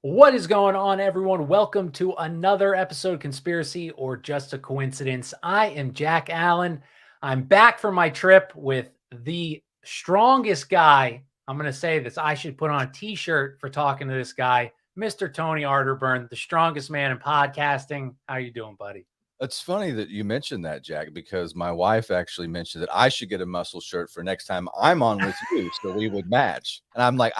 What is going on, everyone? Welcome to another episode of Conspiracy or Just a Coincidence. I am Jack Allen. I'm back from my trip with the strongest guy. I'm going to say this. I should put on a t-shirt for talking to this guy, Mr. Tony Arterburn, the strongest man in podcasting. How you doing, buddy? It's funny that you mentioned that, Jack, because my wife actually mentioned that I should get a muscle shirt for next time I'm on with you, so we would match. And I'm like,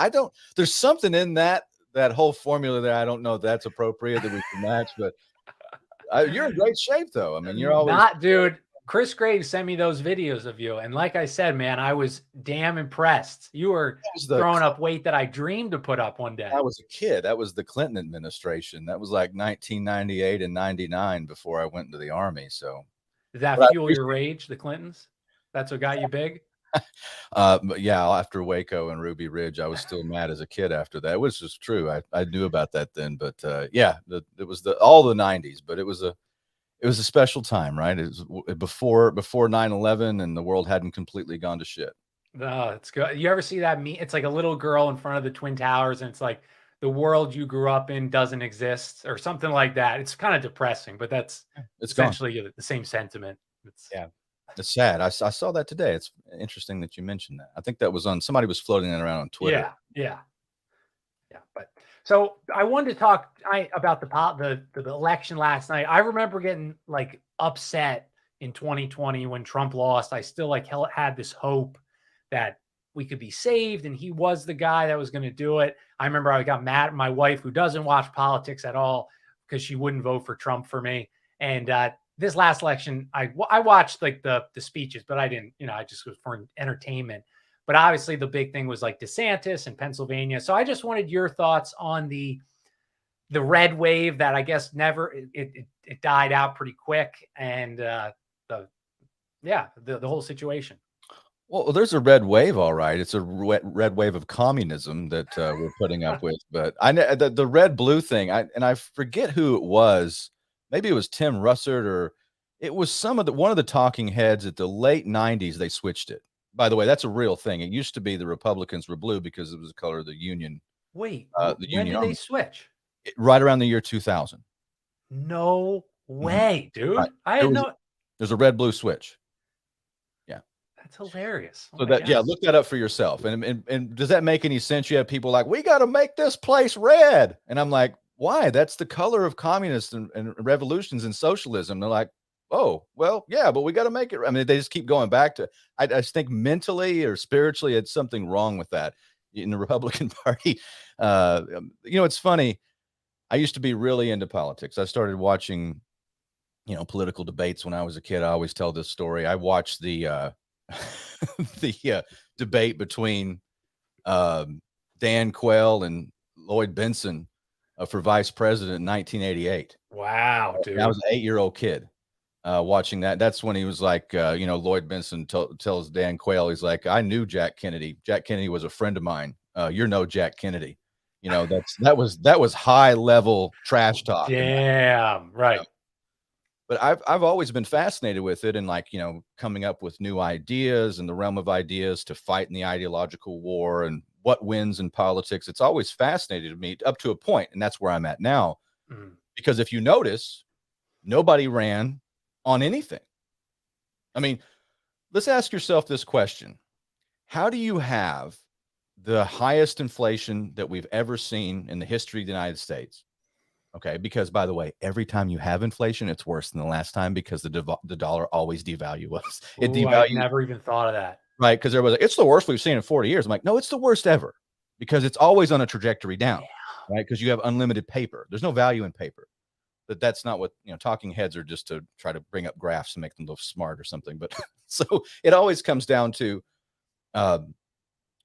there's something in that whole formula that I don't know if that's appropriate that we can match, but you're in great shape though. I mean, you're always Not, dude. Chris Graves sent me those videos of you. And like I said, man, I was damn impressed. You were throwing up weight that I dreamed to put up one day. I was a kid. That was the Clinton administration. That was like 1998 and 99 before I went into the Army. So did that fuel your rage, the Clintons? That's what got you big? But yeah, after Waco and Ruby Ridge, I was still mad as a kid after that, which is true. I knew about that then, but yeah, it was all the 90s, but it was a special time, right? It was before 9/11 and the world hadn't completely gone to shit. Oh, it's good. You ever see that meme? It's like a little girl in front of the Twin Towers, and it's like the world you grew up in doesn't exist or something like that. It's kind of depressing, but that's essentially the same sentiment. Yeah. It's sad. I saw that today. It's interesting that you mentioned that. I think that was somebody was floating that around on Twitter. Yeah. But so I wanted to talk about the election last night. I remember getting like upset in 2020 when Trump lost. I still had this hope that we could be saved, and he was the guy that was going to do it. I remember I got mad at my wife, who doesn't watch politics at all, because she wouldn't vote for Trump for me. And this last election, I watched like the speeches, but I didn't, I just was for entertainment. But obviously the big thing was like DeSantis and Pennsylvania. So I just wanted your thoughts on the red wave that I guess it died out pretty quick, and the whole situation. Well, there's a red wave, all right. It's a red wave of communism that we're putting up with. But the red blue thing, I forget who it was. Maybe it was Tim Russert, or it was one of the talking heads at the late 90s. They switched it. By the way, that's a real thing. It used to be the Republicans were blue because it was the color of the Union. Wait, when did they switch? Right around the year 2000. No way, dude. Right. I didn't know. There's a red-blue switch. Yeah. That's hilarious. So look that up for yourself. And does that make any sense? You have people like, we got to make this place red. And I'm like, why? That's the color of communists and revolutions and socialism. They're like, oh, well, yeah, but we got to make it. I mean, they just keep going back to, I just think mentally or spiritually, it's something wrong with that in the Republican Party. It's funny. I used to be really into politics. I started watching, political debates when I was a kid. I always tell this story. I watched the debate between Dan Quayle and Lloyd Bentsen for vice president in 1988. Wow, dude. I was an 8-year-old kid watching that. That's when he was like, Lloyd Bentsen tells Dan Quayle, he's like, I knew Jack Kennedy. Jack Kennedy was a friend of mine. You're no Jack Kennedy. That was high level trash talk. Damn, right. But I've always been fascinated with it, and coming up with new ideas in the realm of ideas to fight in the ideological war and what wins in politics. It's always fascinated me up to a point, and that's where I'm at now. Mm-hmm. Because if you notice, nobody ran on anything. I mean, let's ask yourself this question. How do you have the highest inflation that we've ever seen in the history of the United States? Okay, because by the way, every time you have inflation, it's worse than the last time because the dollar always devalues. It devalues. I never even thought of that. Right, because there was it's the worst we've seen in 40 years. I'm like, no, it's the worst ever, because it's always on a trajectory down, right? Because you have unlimited paper. There's no value in paper. But that's not what, talking heads are just to try to bring up graphs and make them look smart or something. But so it always comes down to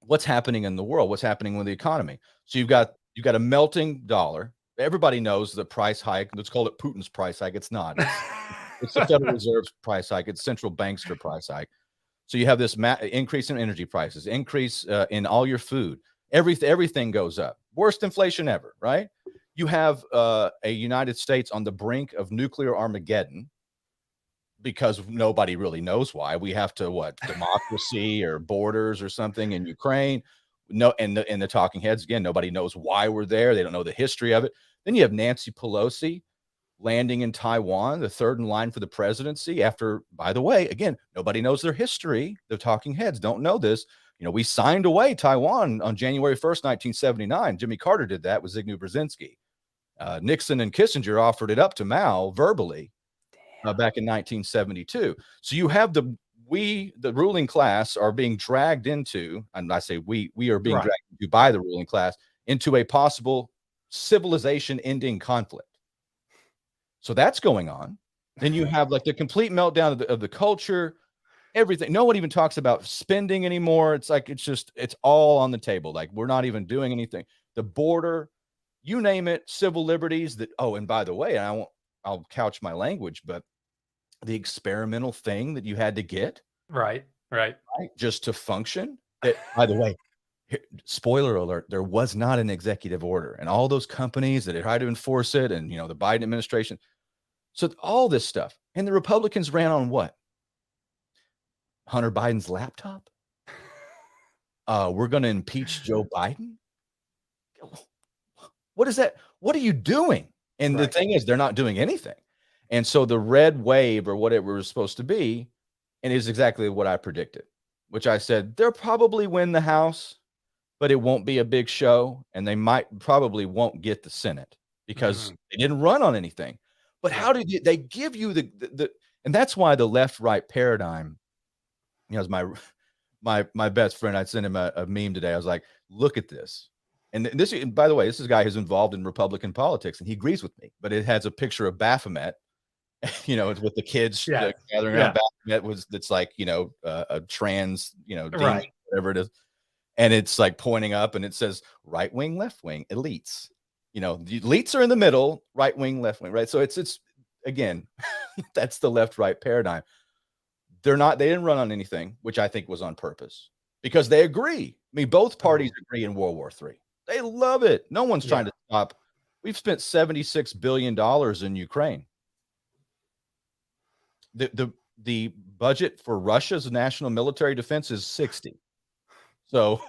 what's happening in the world, what's happening with the economy. So you've got a melting dollar. Everybody knows the price hike. Let's call it Putin's price hike. It's not. It's the Federal Reserve's price hike. It's central bankster price hike. So you have this increase in energy prices, increase in all your food. Everything goes up. Worst inflation ever, right? You have a United States on the brink of nuclear Armageddon because nobody really knows why. We have to, democracy or borders or something in Ukraine. No, and the talking heads, again, nobody knows why we're there. They don't know the history of it. Then you have Nancy Pelosi landing in Taiwan, the third in line for the presidency after, by the way, again, nobody knows their history. The talking heads don't know this. We signed away Taiwan on January 1st, 1979. Jimmy Carter did that with Zbigniew Brzezinski. Nixon and Kissinger offered it up to Mao verbally back in 1972. So you have the ruling class are being dragged into, and I say we are being dragged into by the ruling class into a possible civilization ending conflict. So that's going on. Then you have like the complete meltdown of the culture, everything. No one even talks about spending anymore. It's like, it's all on the table. Like, we're not even doing anything. The border, you name it, civil liberties that, oh, and by the way, I'll couch my language, but the experimental thing that you had to get right just to function, that, by the way, spoiler alert, there was not an executive order, and all those companies that had tried to enforce it, and the Biden administration, so all this stuff, and the Republicans ran on what? Hunter Biden's laptop. We're going to impeach Joe Biden. What is that? What are you doing? And the thing is, they're not doing anything. And so the red wave, or whatever it was supposed to be, and is exactly what I predicted, which I said, they'll probably win the House, but it won't be a big show. And they probably won't get the Senate because they didn't run on anything. But how did they give you the and that's why the left-right paradigm, as my best friend, I sent him a meme today. I was like, look at this. And this, by the way, this is a guy who's involved in Republican politics, and he agrees with me. But it has a picture of Baphomet, it's with the kids gathering around Baphomet. That's like, a trans, demon, whatever it is. And it's like pointing up, and it says right wing, left wing, elites. The elites are in the middle, right wing, left wing, right? So it's again, that's the left-right paradigm. They didn't run on anything, which I think was on purpose, because they agree. I mean, both parties agree in World War III. They love it. No one's trying to stop. We've spent $76 billion in Ukraine. The budget for Russia's national military defense is 60. So,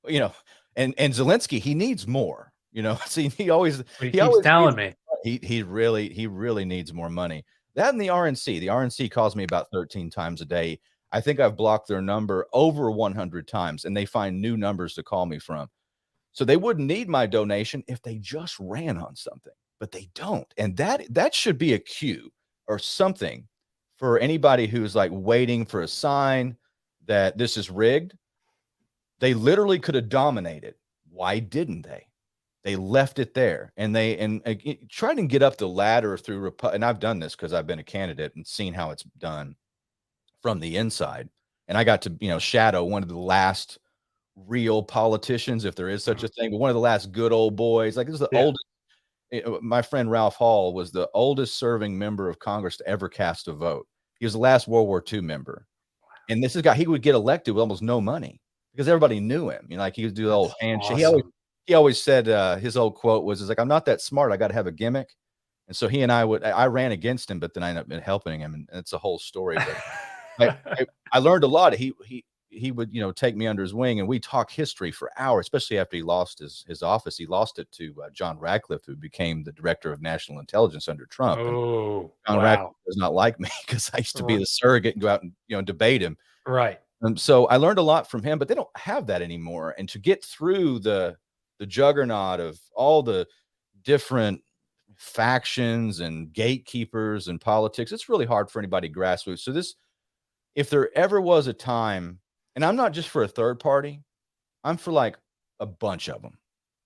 and Zelensky, he needs more, see, he always telling me he really needs more money. That and the RNC calls me about 13 times a day. I think I've blocked their number over 100 times, and they find new numbers to call me from. So they wouldn't need my donation if they just ran on something, but they don't. And that should be a cue or something for anybody who's like waiting for a sign that this is rigged. They literally could have dominated. Why didn't they? They left it there, and try to get up the ladder through. And I've done this because I've been a candidate and seen how it's done from the inside. And I got to, shadow one of the last real politicians, if there is such a thing, but one of the last good old boys. Like, this is the oldest. My friend Ralph Hall was the oldest serving member of Congress to ever cast a vote. He was the last World War II member. And this is a guy, he would get elected with almost no money because everybody knew him. Like, he would do the old handshake. Awesome. He always said, his old quote was, like, I'm not that smart. I got to have a gimmick. And so he and I ran against him, but then I ended up helping him. And it's a whole story. But I learned a lot. He would, take me under his wing, and we talk history for hours, especially after he lost his office. He lost it to John Radcliffe, who became the director of national intelligence under Trump. Oh, and John Radcliffe does not like me because I used to be the surrogate and go out and, debate him. Right. So I learned a lot from him, but they don't have that anymore. And to get through the juggernaut of all the different factions and gatekeepers and politics, it's really hard for anybody grassroots. So if there ever was a time, and I'm not just for a third party, I'm for like a bunch of them,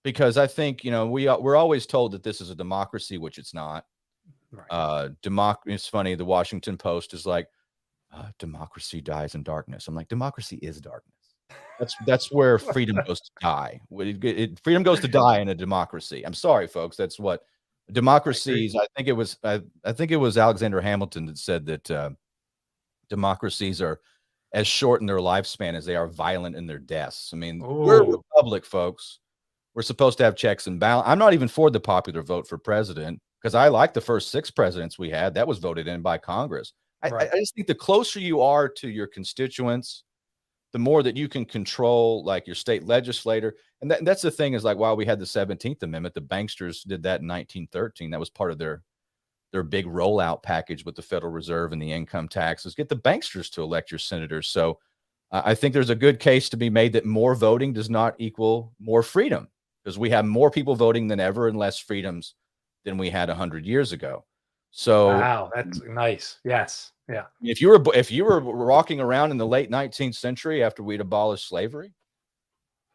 because I think, we're always told that this is a democracy, which it's not. Right. It's funny. The Washington Post is like, democracy dies in darkness. I'm like, democracy is darkness. That's where freedom goes to die. Freedom goes to die in a democracy. I'm sorry, folks. That's what democracies. I think it was Alexander Hamilton that said that democracies are as short in their lifespan as they are violent in their deaths. I mean, we're a republic, folks. We're supposed to have checks and balance. I'm not even for the popular vote for president, because I like the first 6 presidents we had. That was voted in by Congress. I just think the closer you are to your constituents, the more that you can control like your state legislator. And that's the thing is like, while we had the 17th Amendment, the banksters did that in 1913. That was part of their big rollout package with the Federal Reserve and the income taxes, get the banksters to elect your senators. So I think there's a good case to be made that more voting does not equal more freedom, because we have more people voting than ever and less freedoms than we had 100 years ago. So wow, that's nice. Yes. Yeah. if you were walking around in the late 19th century after we'd abolished slavery,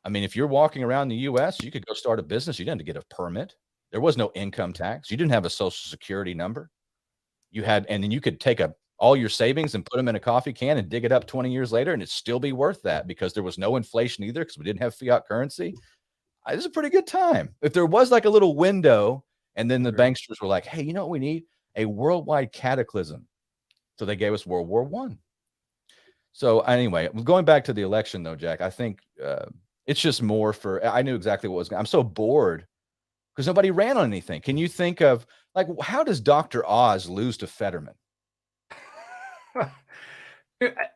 I mean, if you're walking around the US, you could go start a business. You didn't have to get a permit. There was no income tax. You didn't have a social security number. And then you could take all your savings and put them in a coffee can and dig it up 20 years later, and it'd still be worth that, because there was no inflation either, because we didn't have fiat currency. This is a pretty good time. If there was like a little window, and then the banksters were like, hey, you know what we need? A worldwide cataclysm. So they gave us World War I. So anyway, going back to the election though, Jack, I think it's just more I knew exactly what was going. I'm so bored because nobody ran on anything. Can you think of, like, how does Dr. Oz lose to Fetterman?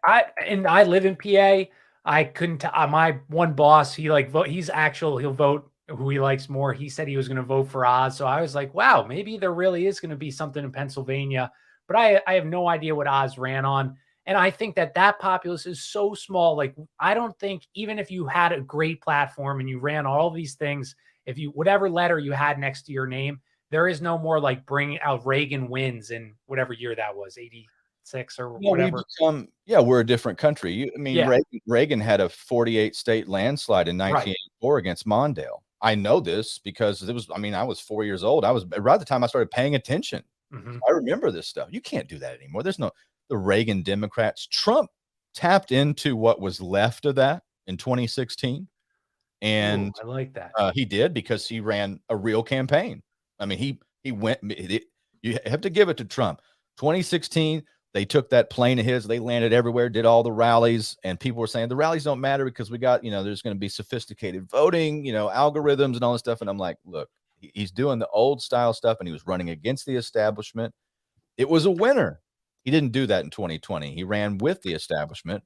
I live in PA. I couldn't. My one boss, he like vote. He'll vote who he likes more. He said he was going to vote for Oz. So I was like, wow, maybe there really is going to be something in Pennsylvania. But I have no idea what Oz ran on. And I think that populace is so small. Like, I don't think even if you had a great platform and you ran all these things, if you, whatever letter you had next to your name, there is no more like bring out Reagan wins in whatever year that was, 86 or whatever. We're a different country. Reagan had a 48 state landslide in 1984 against Mondale. I know this because I was 4 years old. I was around the time I started paying attention. Mm-hmm. I remember this stuff. You can't do that anymore. There's no, the Reagan Democrats. Trump tapped into what was left of that in 2016. And I like that. He did, because he ran a real campaign. I mean, he went, you have to give it to Trump. 2016, they took that plane of his, they landed everywhere, did all the rallies, and people were saying the rallies don't matter because we got, there's going to be sophisticated voting, algorithms and all this stuff. And I'm like, look, he's doing the old style stuff, and he was running against the establishment. It was a winner. He didn't do that in 2020. He ran with the establishment,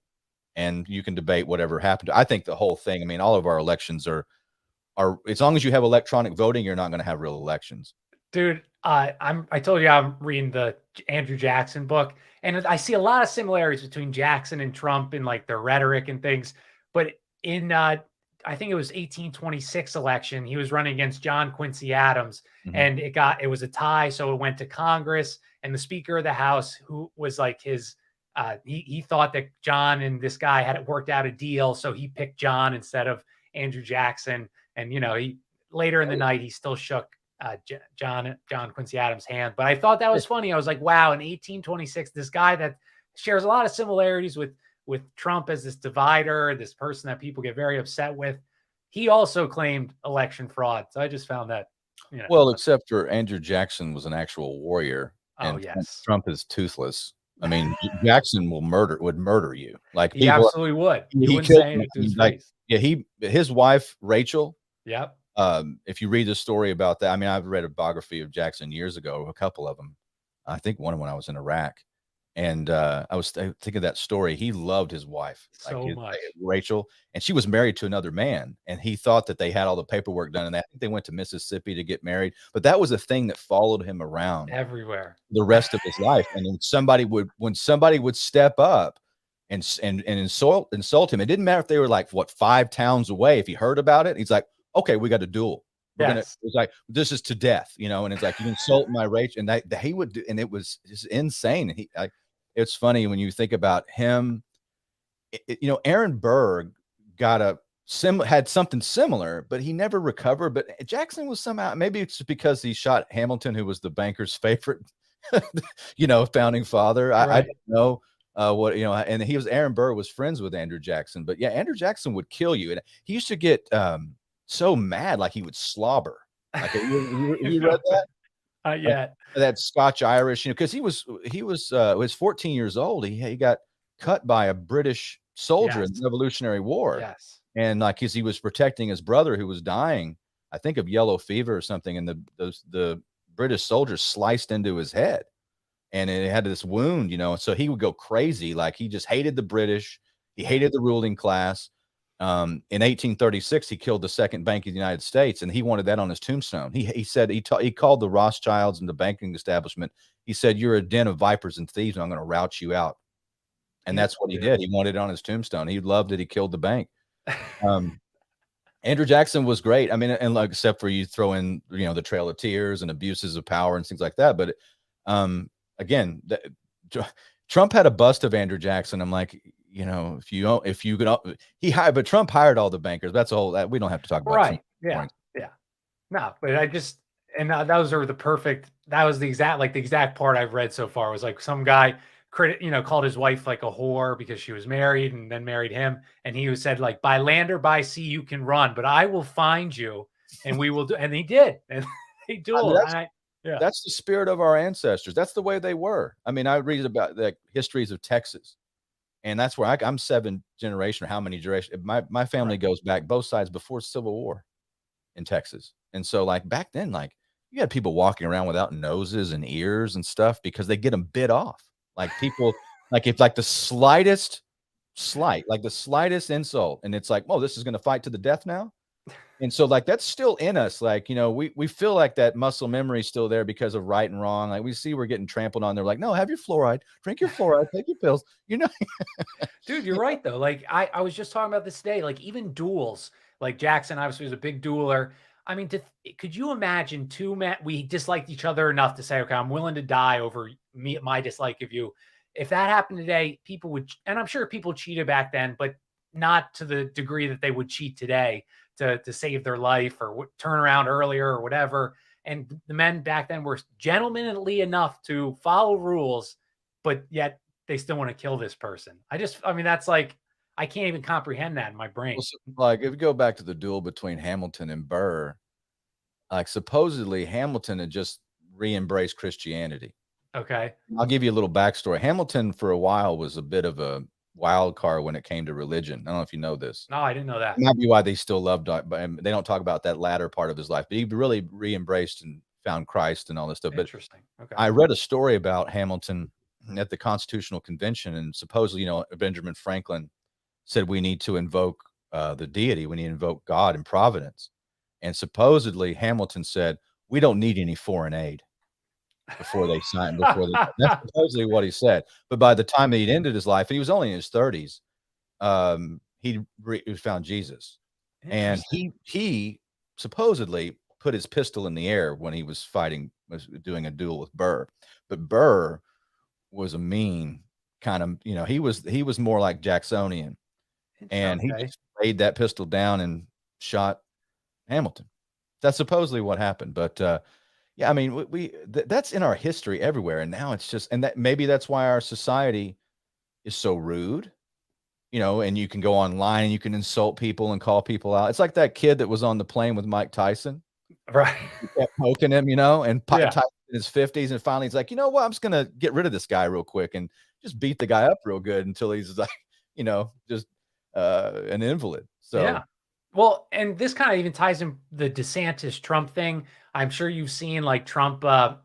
and you can debate whatever happened. I think the whole thing, I mean, all of our elections are as long as you have electronic voting, you're not going to have real elections. Dude, I told you I'm reading the Andrew Jackson book, and I see a lot of similarities between Jackson and Trump in like their rhetoric and things. But in I think it was 1826 election, he was running against John Quincy Adams, and it was a tie, so it went to Congress, and the Speaker of the House, who was like his he thought that John and this guy had worked out a deal, so he picked John instead of Andrew Jackson. And he later in the night he still shook John Quincy Adams' hand. But I thought that was funny. I was like, wow, in 1826, this guy that shares a lot of similarities with Trump as this divider, this person that people get very upset with, he also claimed election fraud. So I just found that. Well, except for Andrew Jackson was an actual warrior. And yes, Trump is toothless. I mean, Jackson would murder you. Like, he absolutely would. He wouldn't say anything to his face. Yeah, his wife Rachel. Yep. If you read the story about that, I mean, I've read a biography of Jackson years ago, a couple of them. I think one when I was in Iraq, and I was thinking of that story. He loved his wife so much, Rachel, and she was married to another man, and he thought that they had all the paperwork done, and I think they went to Mississippi to get married. But that was a thing that followed him around everywhere the rest of his life. And when somebody would step up and insult him, it didn't matter if they were like 5 towns away. If he heard about it, he's like, okay, we got a duel. It's like, this is to death, and it's like, you insult my Rachel, and that he would do, and it was just insane. It's funny when you think about him. Aaron Burr had something similar, but he never recovered. But Jackson was somehow, maybe it's because he shot Hamilton, who was the banker's favorite, founding father. I don't know and Aaron Burr was friends with Andrew Jackson. But yeah, Andrew Jackson would kill you, and he used to get so mad, like he would slobber. Like, you read that? Yeah, that Scotch Irish, because he was 14 years old. He got cut by a British soldier in the Revolutionary War. Yes, and like he was protecting his brother who was dying, I think of yellow fever or something, and the British soldier sliced into his head, and it had this wound, and so he would go crazy. Like, he just hated the British. He hated the ruling class. In 1836, he killed the second bank of the United States, and he wanted that on his tombstone. He said he called the Rothschilds and the banking establishment. He said, "You're a den of vipers and thieves, and I'm going to rout you out." And that's what he did. He wanted it on his tombstone. He loved it. He killed the bank. Andrew Jackson was great. I mean, and like, except for you throw in, the Trail of Tears and abuses of power and things like that. But again, Trump had a bust of Andrew Jackson. I'm like, if you could, but Trump hired all the bankers. That's all that we don't have to talk about. Right. Yeah. Yeah. No, but those are that was the exact part I've read so far was like some guy called his wife like a whore because she was married and then married him. And he said like, by land or by sea, you can run, but I will find you and we will do. And he did. And they do. Yeah. That's the spirit of our ancestors. That's the way they were. I mean, I read about the histories of Texas, and that's where I'm 7th generation or how many generations. My family goes back both sides before Civil War in Texas. And so like back then, like you had people walking around without noses and ears and stuff because they get them bit off. Like people, like if like the slightest insult, and it's like, oh, this is going to fight to the death now. And so like that's still in us. Like, we feel like that muscle memory is still there because of right and wrong. Like we see we're getting trampled on. They're like, no, have your fluoride, drink your fluoride, take your pills. Dude, you're right though. Like I was just talking about this today, like even duels, like Jackson obviously was a big dueler. I mean, could you imagine two men, we disliked each other enough to say, okay, I'm willing to die over my dislike of you. If that happened today, people would, and I'm sure people cheated back then, but not to the degree that they would cheat today to save their life or turn around earlier or whatever. And the men back then were gentlemanly enough to follow rules, but yet they still want to kill this person. That's like, I can't even comprehend that in my brain. Like if you go back to the duel between Hamilton and Burr, like supposedly Hamilton had just re-embraced Christianity. Okay. I'll give you a little backstory. Hamilton for a while was a bit of a wild card when it came to religion. I don't know if you know this. No, I didn't know that. It might be why they still loved, but they don't talk about that latter part of his life. But he really re-embraced and found Christ and all this stuff. Interesting. Okay. I read a story about Hamilton at the Constitutional Convention, and supposedly, Benjamin Franklin said we need to invoke the deity. We need to invoke God and providence. And supposedly Hamilton said, we don't need any foreign aid before they signed. That's supposedly what he said. But by the time he'd ended his life, he was only in his 30s. He found Jesus, and he supposedly put his pistol in the air when he was doing a duel with Burr. But Burr was a mean kind of, he was more like Jacksonian, and he just laid that pistol down and shot Hamilton. That's supposedly what happened. But yeah, I mean, that's in our history everywhere, and now it's just, and that maybe that's why our society is so rude. And you can go online and you can insult people and call people out. It's like that kid that was on the plane with Mike Tyson. Right. He kept poking him, and Tyson in his 50s. And finally he's like, you know what? I'm just going to get rid of this guy real quick and just beat the guy up real good until he's like, just an invalid. So, yeah. Well, and this kind of even ties in the DeSantis Trump thing. I'm sure you've seen like Trump, I've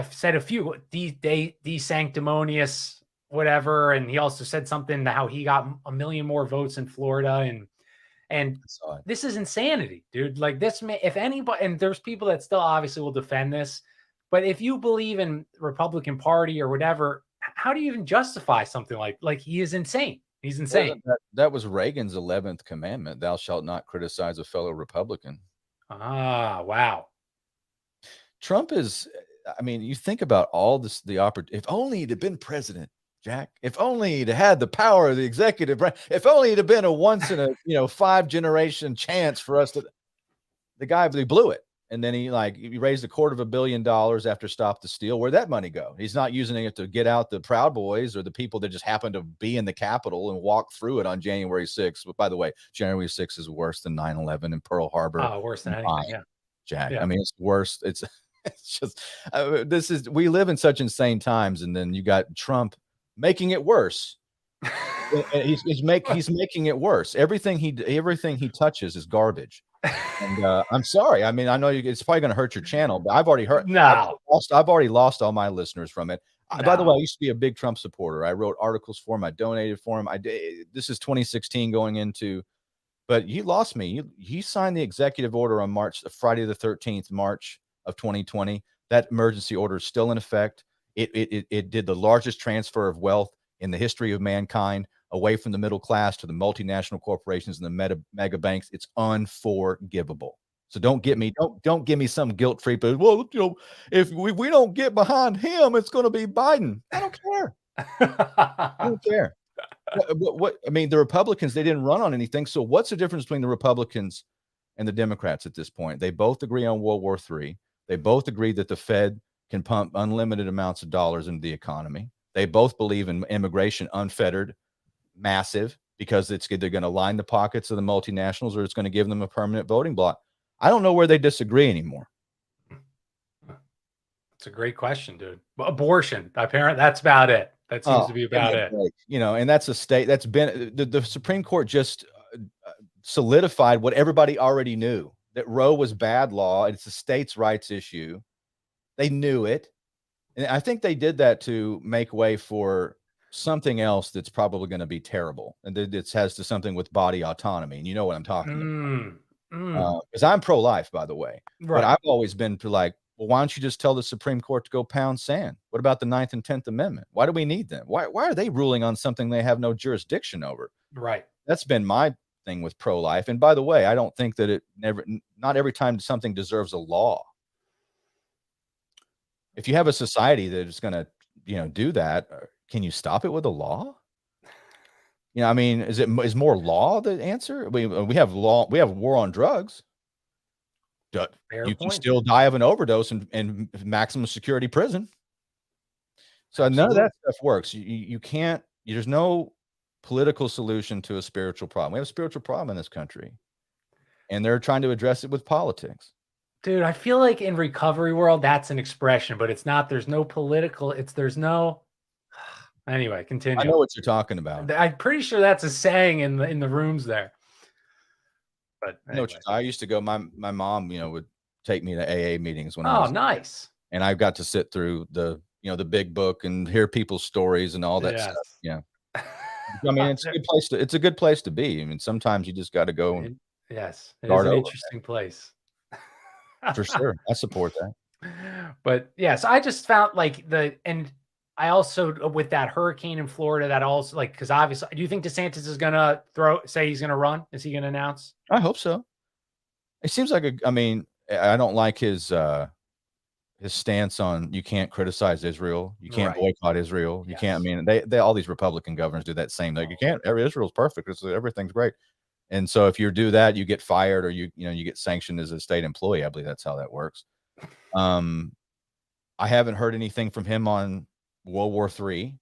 said a few, de sanctimonious, whatever, and he also said something how he got a million more votes in Florida, and this is insanity, dude. Like this, if anybody, and there's people that still obviously will defend this, but if you believe in Republican Party or whatever, how do you even justify something like he is insane? He's insane. That was Reagan's 11th commandment: "Thou shalt not criticize a fellow Republican." Ah, wow. Trump is. I mean, you think about all this. If only he'd have been president. Jack, if only he'd had the power of the executive branch, if only he'd have been a once in a 5 generation chance for us to, the guy, he blew it. And then he raised $250 million after Stop the Steal. Where'd that money go? He's not using it to get out the Proud Boys or the people that just happen to be in the Capitol and walk through it on January 6th. But by the way, January 6th is worse than 9/11 and Pearl Harbor. Oh, worse than anything. Yeah. Jack. Yeah. I mean, it's worse. It's just, we live in such insane times. And then you got Trump making it worse. he's making it worse. Everything he touches is garbage. And I'm sorry. I mean, I know it's probably going to hurt your channel, but I've already heard. No, I've already lost all my listeners from it. By the way, I No. used to be a big Trump supporter. I wrote articles for him. I donated for him. This is 2016 going into, but he lost me. He signed the executive order on Friday the 13th, March of 2020. That emergency order is still in effect. It did the largest transfer of wealth in the history of mankind away from the middle class to the multinational corporations and the mega banks. It's unforgivable. So don't give me some guilt-free, but well, if we don't get behind him, it's going to be Biden. I don't care. I don't care. What I mean, the Republicans, they didn't run on anything. So what's the difference between the Republicans and the Democrats at this point? They both agree on World War III. They both agree that the Fed can pump unlimited amounts of dollars into the economy. They both believe in immigration unfettered, massive, because it's either going to line the pockets of the multinationals or it's going to give them a permanent voting block. I don't know where they disagree anymore. It's a great question, dude. Abortion, apparently, that's about it. That seems to be about it. And that's a state that's been the Supreme Court just solidified what everybody already knew, that Roe was bad law. It's a states' rights issue. They knew it. And I think they did that to make way for something else that's probably going to be terrible. And it has to something with body autonomy. And you know what I'm talking about. Because I'm pro-life, by the way. Right. But I've always been to well, why don't you just tell the Supreme Court to go pound sand? What about the 9th and 10th Amendment? Why do we need them? Why are they ruling on something they have no jurisdiction over? Right. That's been my thing with pro-life. And by the way, I don't think that not every time something deserves a law. If you have a society that is going to, do that, can you stop it with a law? I mean, is more law the answer? We have law. We have war on drugs. You can still die of an overdose in maximum security prison. So Absolutely. None of that stuff works. You can't. There's no political solution to a spiritual problem. We have a spiritual problem in this country, and they're trying to address it with politics. Dude, I feel like in recovery world, that's an expression, but it's not. There's no political. There's no. Anyway, continue. I know what you're talking about. I'm pretty sure that's a saying in the rooms there. But anyway. I used to go. My mom, would take me to AA meetings when I was. Oh, nice. And I got to sit through the big book and hear people's stories and all that stuff. Yeah. I mean, it's a good place it's a good place to be. I mean, sometimes you just got to go. Yes, it is an interesting place. For sure, I support that. But yes, I just found and I also, with that hurricane in Florida, that also because obviously, do you think DeSantis is gonna say he's gonna run? Is he gonna announce? I hope so. It seems like I mean, I don't like his stance on you can't criticize Israel, you can't boycott Israel, you can't. I mean, they all these Republican governors do that same thing. You can't. Israel's perfect. Everything's great. And so if you do that, you get fired or you get sanctioned as a state employee. I believe that's how that works. I haven't heard anything from him on World War III.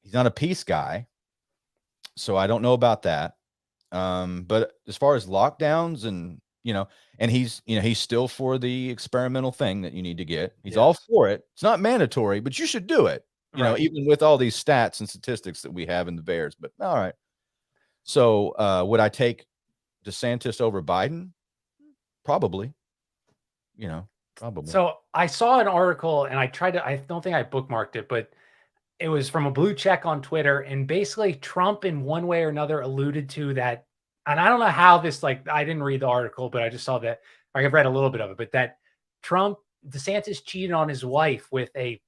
He's not a peace guy, so I don't know about that. But as far as lockdowns and and he's still for the experimental thing that you need to get. He's all for it. It's not mandatory, but you should do it. Even with all these stats and statistics that we have in the Bears. But all right. So would I take DeSantis over Biden? Probably. Probably. So I saw an article and I don't think I bookmarked it, but it was from a blue check on Twitter. And basically Trump in one way or another alluded to that. And I don't know how this, I didn't read the article, but I just saw that, I've read a little bit of it, but that DeSantis cheated on his wife with a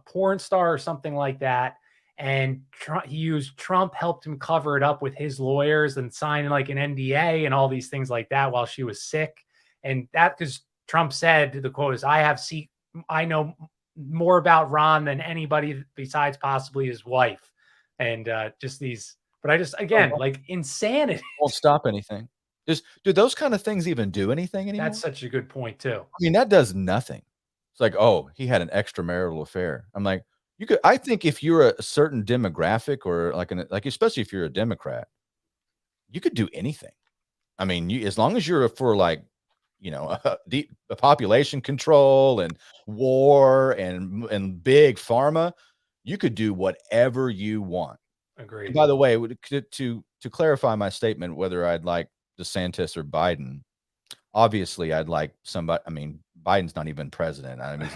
porn star or something like that. And Trump helped him cover it up with his lawyers and sign an NDA and all these things like that while she was sick. And that because Trump said, the quote is, I know more about Ron than anybody besides possibly his wife. And but I just, again, insanity. Won't stop anything. Do those kind of things even do anything anymore? That's such a good point too. I mean, that does nothing. It's like, oh, he had an extramarital affair. I'm like, I think if you're a certain demographic or especially if you're a Democrat, you could do anything. I mean, as long as you're for population control and war and big pharma, you could do whatever you want. Agreed. And by the way, to clarify my statement, whether I'd like DeSantis or Biden, obviously I'd like somebody. I mean, Biden's not even president. I mean,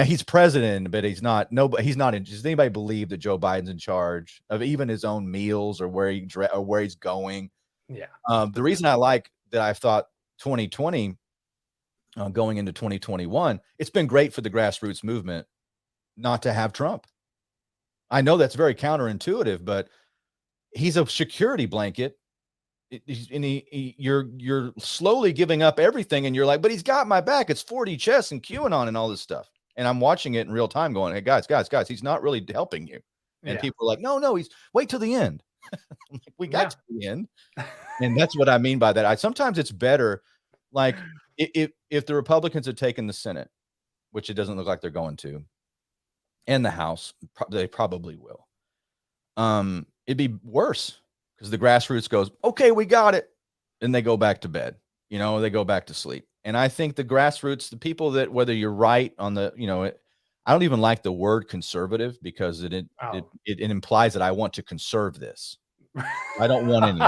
He's president, but he's not. Nobody. He's not in. Does anybody believe that Joe Biden's in charge of even his own meals or where he's going? Yeah. The reason I like that, I've thought 2020 going into 2021, it's been great for the grassroots movement not to have Trump. I know that's very counterintuitive, but he's a security blanket. You're slowly giving up everything, and you're like, but he's got my back. It's 40 chess and QAnon and all this stuff. And I'm watching it in real time going, hey, guys, he's not really helping you. And people are like, no, he's wait till the end. Like, we got to the end. And that's what I mean by that. Sometimes it's better, like if the Republicans had taken the Senate, which it doesn't look like they're going to, and the House, they probably will. It'd be worse because the grassroots goes, okay, we got it. And they go back to bed, they go back to sleep. And I think the grassroots, the people that, whether you're right on the, I don't even like the word conservative because it implies that I want to conserve this. I don't want any.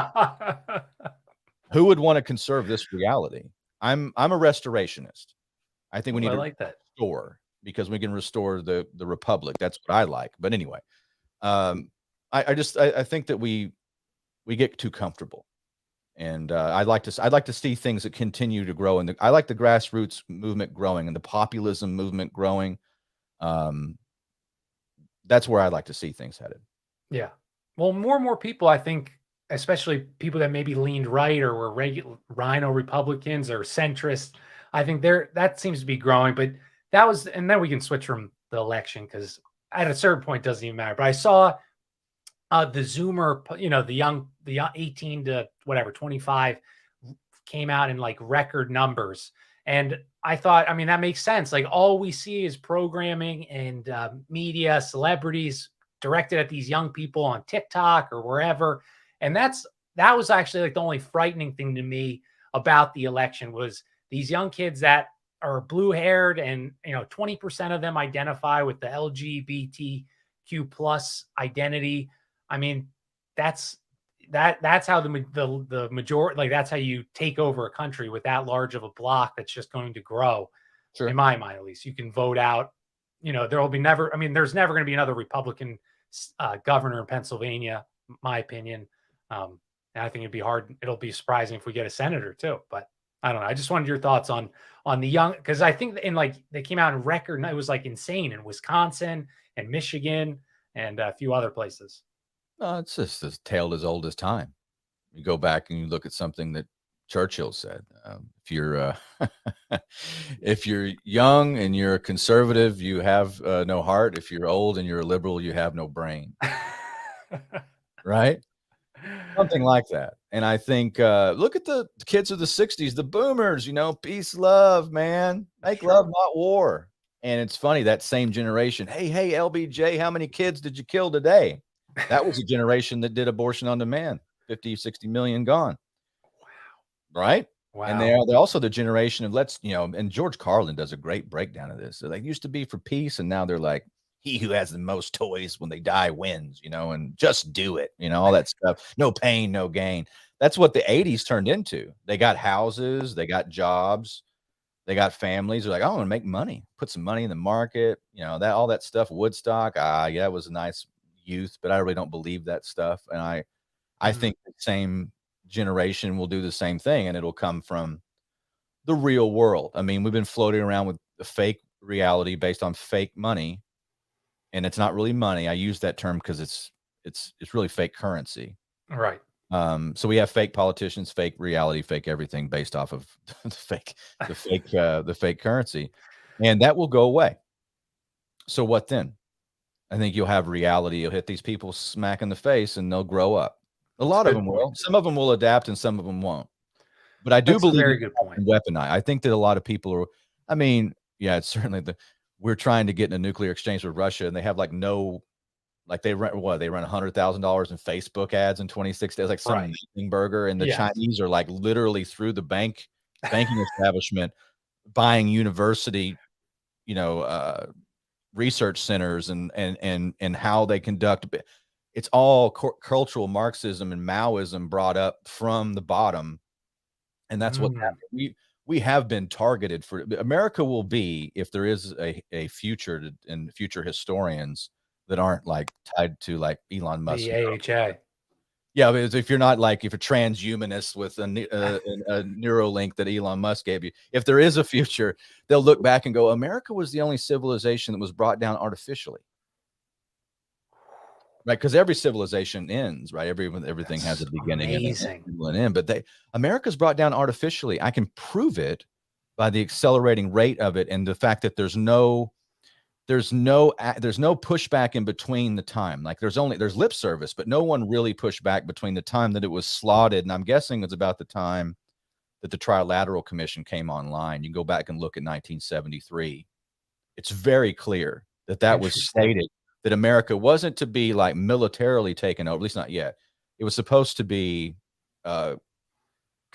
Who would want to conserve this reality? I'm a restorationist. I think we need to restore, because we can restore the republic. That's what I like. But anyway, I think that we get too comfortable, and I'd like to see things that continue to grow. And I like the grassroots movement growing and the populism movement growing. That's where I'd like to see things headed. Yeah. Well, more and more people, I think, especially people that maybe leaned right or were regular Rhino Republicans or centrist, I think that seems to be growing. But that was, and then we can switch from the election because at a certain point it doesn't even matter. But I saw the Zoomer, the 18 to whatever 25 came out in like record numbers, and I thought, I mean, that makes sense. Like all we see is programming and media, celebrities directed at these young people on TikTok or wherever. And that was actually like the only frightening thing to me about the election was these young kids that are blue haired, and 20% of them identify with the LGBTQ plus identity. I mean, that's how the majority, like that's how you take over a country with that large of a block that's just going to grow. Sure. In my mind, at least, you can vote out. There will be never. I mean, there's never going to be another Republican governor in Pennsylvania, my opinion. And I think it'll be surprising if we get a senator too. But I don't know. I just wanted your thoughts on the young, because I think they came out in record. It was like insane in Wisconsin and Michigan and a few other places. It's just as tale as old as time. You go back and you look at something that Churchill said. If you're young and you're a conservative, you have no heart. If you're old and you're a liberal, you have no brain. Right? Something like that. And I think, look at the kids of the 60s, the boomers, peace, love, man. Make love, not war. And it's funny, that same generation, hey, LBJ, how many kids did you kill today? That was a generation that did abortion on demand. 50, 60 million gone. Wow. Right? Wow. And they're also the generation of and George Carlin does a great breakdown of this. So they used to be for peace, and now they're like, he who has the most toys when they die wins, and just do it, all that stuff. No pain, no gain. That's what the 80s turned into. They got houses, they got jobs, they got families. They're like, I want to make money, put some money in the market, that all that stuff. Woodstock, yeah, it was a nice youth, but I really don't believe that stuff. And I think the same generation will do the same thing, and it'll come from the real world. I mean, we've been floating around with a fake reality based on fake money, and it's not really money. I use that term because it's really fake currency. Right. So we have fake politicians, fake reality, fake everything based off of the fake currency, and that will go away. So what then? I think you'll have reality. You'll hit these people smack in the face, and they'll grow up. A lot of them will. Some of them will adapt, and some of them won't. But I do believe very good point. Weaponize. I think that a lot of people are. I mean, yeah, it's certainly we're trying to get in a nuclear exchange with Russia, and they have they run $100,000 in Facebook ads in 26 days, like some burger, and the Chinese are like literally through the banking establishment buying university, research centers and how they conduct. It's all cultural Marxism and Maoism brought up from the bottom, and that's what happened. we have been targeted for. America will be, if there is a future and future historians that aren't like tied to like Elon Musk. The AHA. Yeah, but if you're not like if a transhumanist with a Neuralink that Elon Musk gave you, if there is a future, they'll look back and go, America was the only civilization that was brought down artificially. Right, because every civilization ends, right? Everything has a beginning and an end. But America's brought down artificially. I can prove it by the accelerating rate of it and the fact that there's no pushback in between the time. Like there's lip service, but no one really pushed back between the time that it was slotted. And I'm guessing it's about the time that the Trilateral Commission came online. You can go back and look at 1973. It's very clear that was stated. That America wasn't to be like militarily taken over, at least not yet. It was supposed to be kind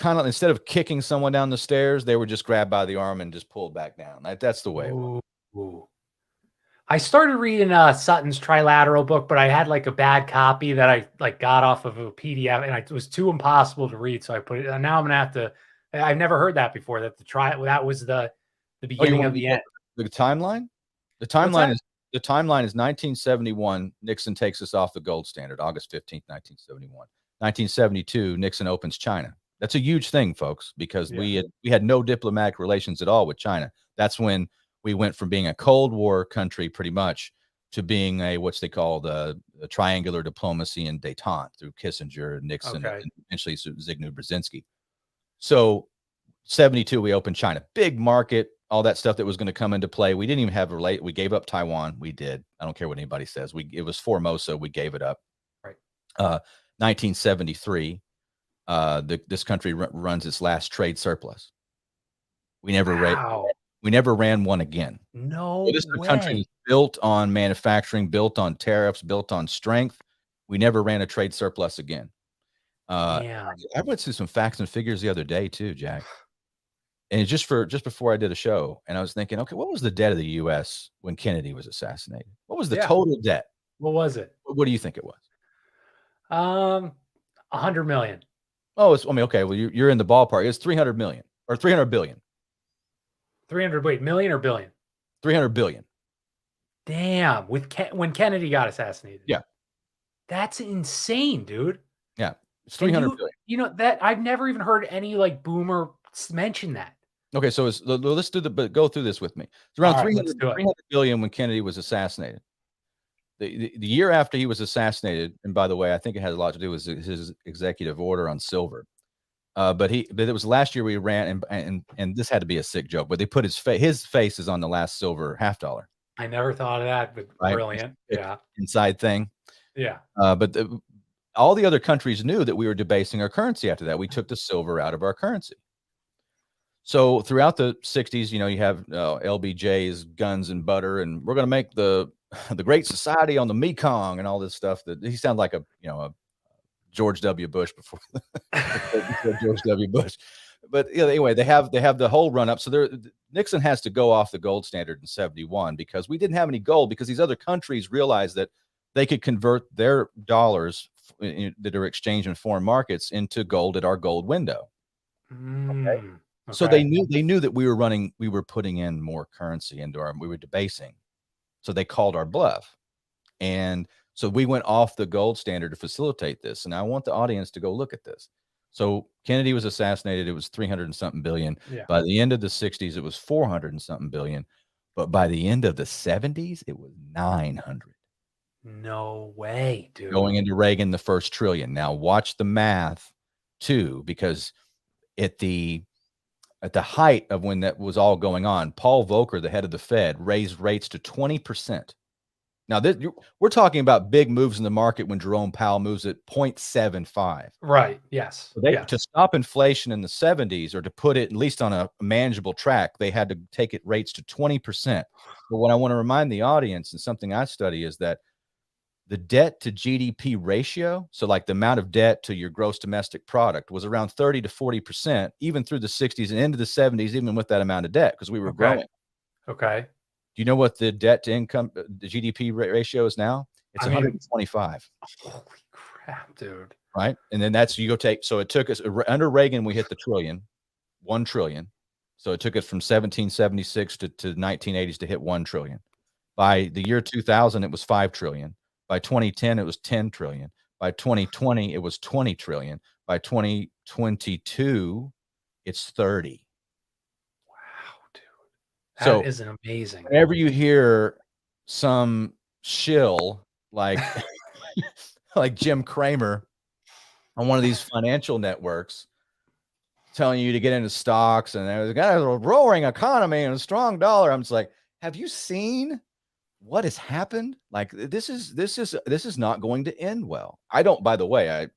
of, instead of kicking someone down the stairs, they were just grabbed by the arm and just pulled back down. That's the way it was. Ooh. I started reading Sutton's Trilateral book, but I had like a bad copy that I like got off of a PDF, and it was too impossible to read, so I put it. And now I'm gonna have to. I've never heard that before. That that was the beginning of the end. The timeline. The timeline is. The timeline is 1971. Nixon takes us off the gold standard, August 15th, 1971. 1972, Nixon opens China. That's a huge thing, folks, because we had no diplomatic relations at all with China. That's when we went from being a Cold War country, pretty much, to being a what's they call the triangular diplomacy and détente through Kissinger, Nixon, and eventually Zbigniew Brzezinski. So, 72, we opened China, big market. All that stuff that was going to come into play. We didn't even have we gave up Taiwan. We did. I don't care what anybody says. It was Formosa. We gave it up. Right. 1973, this country runs its last trade surplus. We never ran one again. No way. This country is built on manufacturing, built on tariffs, built on strength. We never ran a trade surplus again. I went through some facts and figures the other day too, Jack. And just before I did a show, and I was thinking, okay, what was the debt of the U.S. when Kennedy was assassinated? What was the total debt? What was it? What do you think it was? $100 million. Oh, okay. Well, you're in the ballpark. It's 300 million or 300 billion. 300 million or billion? 300 billion. Damn! When Kennedy got assassinated. Yeah, that's insane, dude. Yeah, it's 300 billion. You know that I've never even heard any like boomer mention that. Okay, so let's go through this with me. It's around 300 billion when Kennedy was assassinated. The year after he was assassinated, and by the way, I think it has a lot to do with his executive order on silver. But it was last year we ran, and this had to be a sick joke, but they put his face is on the last silver $50. I never thought of that, but brilliant. Yeah, inside thing. Yeah. But all the other countries knew that we were debasing our currency after that. We took the silver out of our currency. So throughout the 60s, you have LBJ's Guns and Butter, and we're going to make the Great Society on the Mekong and all this stuff. That he sounded like a George W. Bush before George W. Bush. But anyway, they have the whole run up. So Nixon has to go off the gold standard in 71 because we didn't have any gold, because these other countries realized that they could convert their dollars that are exchanged in foreign markets into gold at our gold window. Okay. So they knew that we were putting in more currency into we were debasing. So they called our bluff. And so we went off the gold standard to facilitate this. And I want the audience to go look at this. So Kennedy was assassinated. It was 300 and something billion. Yeah. By the end of the 60s, it was 400 and something billion. But by the end of the 70s, it was 900. No way, dude. Going into Reagan, the first trillion. Now watch the math too, because at the height of when that was all going on, Paul Volcker, the head of the Fed, raised rates to 20%. Now, we're talking about big moves in the market when Jerome Powell moves at 0.75. Right. Yes. So to stop inflation in the 70s, or to put it at least on a manageable track, they had to take rates to 20%. But what I want to remind the audience, and something I study, is that the debt to GDP ratio, so like the amount of debt to your gross domestic product, was around 30 to 40%, even through the 60s and into the 70s, even with that amount of debt, because we were growing. Okay. Do you know what the debt to income, the GDP ratio is now? It's 125. Holy crap, dude. Right. And then so it took us under Reagan, we hit the trillion, 1 trillion. So it took it from 1776 to 1980s to hit 1 trillion. By the year 2000, it was 5 trillion. By 2010, it was 10 trillion. By 2020, it was 20 trillion. By 2022, it's 30. Wow, dude. So That is an amazing. whenever you hear some shill like like Jim Cramer on one of these financial networks telling you to get into stocks and there's got a roaring economy and a strong dollar, I'm just like, have you seen what has happened? Like this is not going to end well. I don't, by the way, I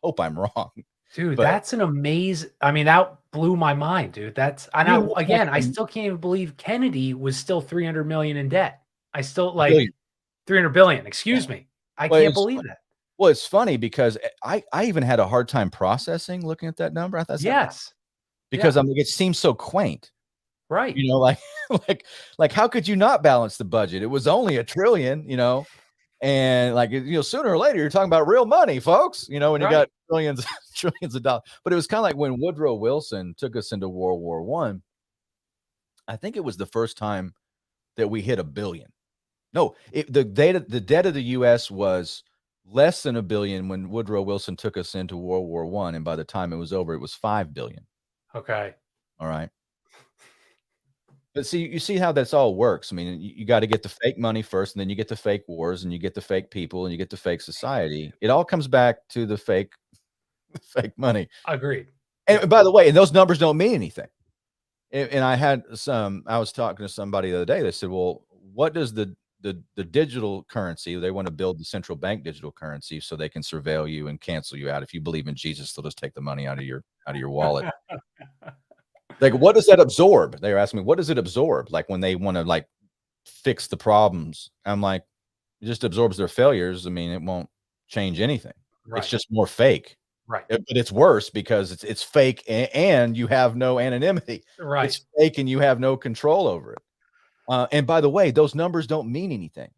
hope I'm wrong. Dude, But that's an amazing. I mean, that blew my mind, dude. That's and you know, I still can't even believe Kennedy was still 300 million in debt. I still billion. 300 billion. Excuse me. I Well, can't believe that. well, it's funny because I even had a hard time processing looking at that number. I thought, Yes. because Yeah. I mean, it seems so quaint, Right. you know, like like how could you not balance the budget? It was only 1 trillion, you know, and like sooner or later you're talking about real money, folks. You know, when you got Right. trillions trillions of dollars. But it was kind of like when Woodrow Wilson took us into World War One. I think it was the first time that we hit 1 billion. No, the debt of the U.S. was less than 1 billion when Woodrow Wilson took us into World War One, and by the time it was over, it was 5 billion. Okay. All right. But see, you see how that's all works. I mean, you got to get the fake money first, and then you get the fake wars, and you get the fake people, and you get the fake society. It all comes back to the fake money. Agreed. And by the way, and those numbers don't mean anything. And I was talking to somebody the other day. They said, well, what does the digital currency, they want to build the central bank digital currency so they can surveil you and cancel you out. If you believe in Jesus, they'll just take the money out of your wallet. Like, what does that absorb? They were asking me, what does it absorb? Like when they want to like fix the problems. I'm like, it just absorbs their failures. I mean, it won't change anything. Right. It's just more fake. Right. But it's worse because it's fake and you have no anonymity. Right. It's fake and you have no control over it. And by the way, those numbers don't mean anything.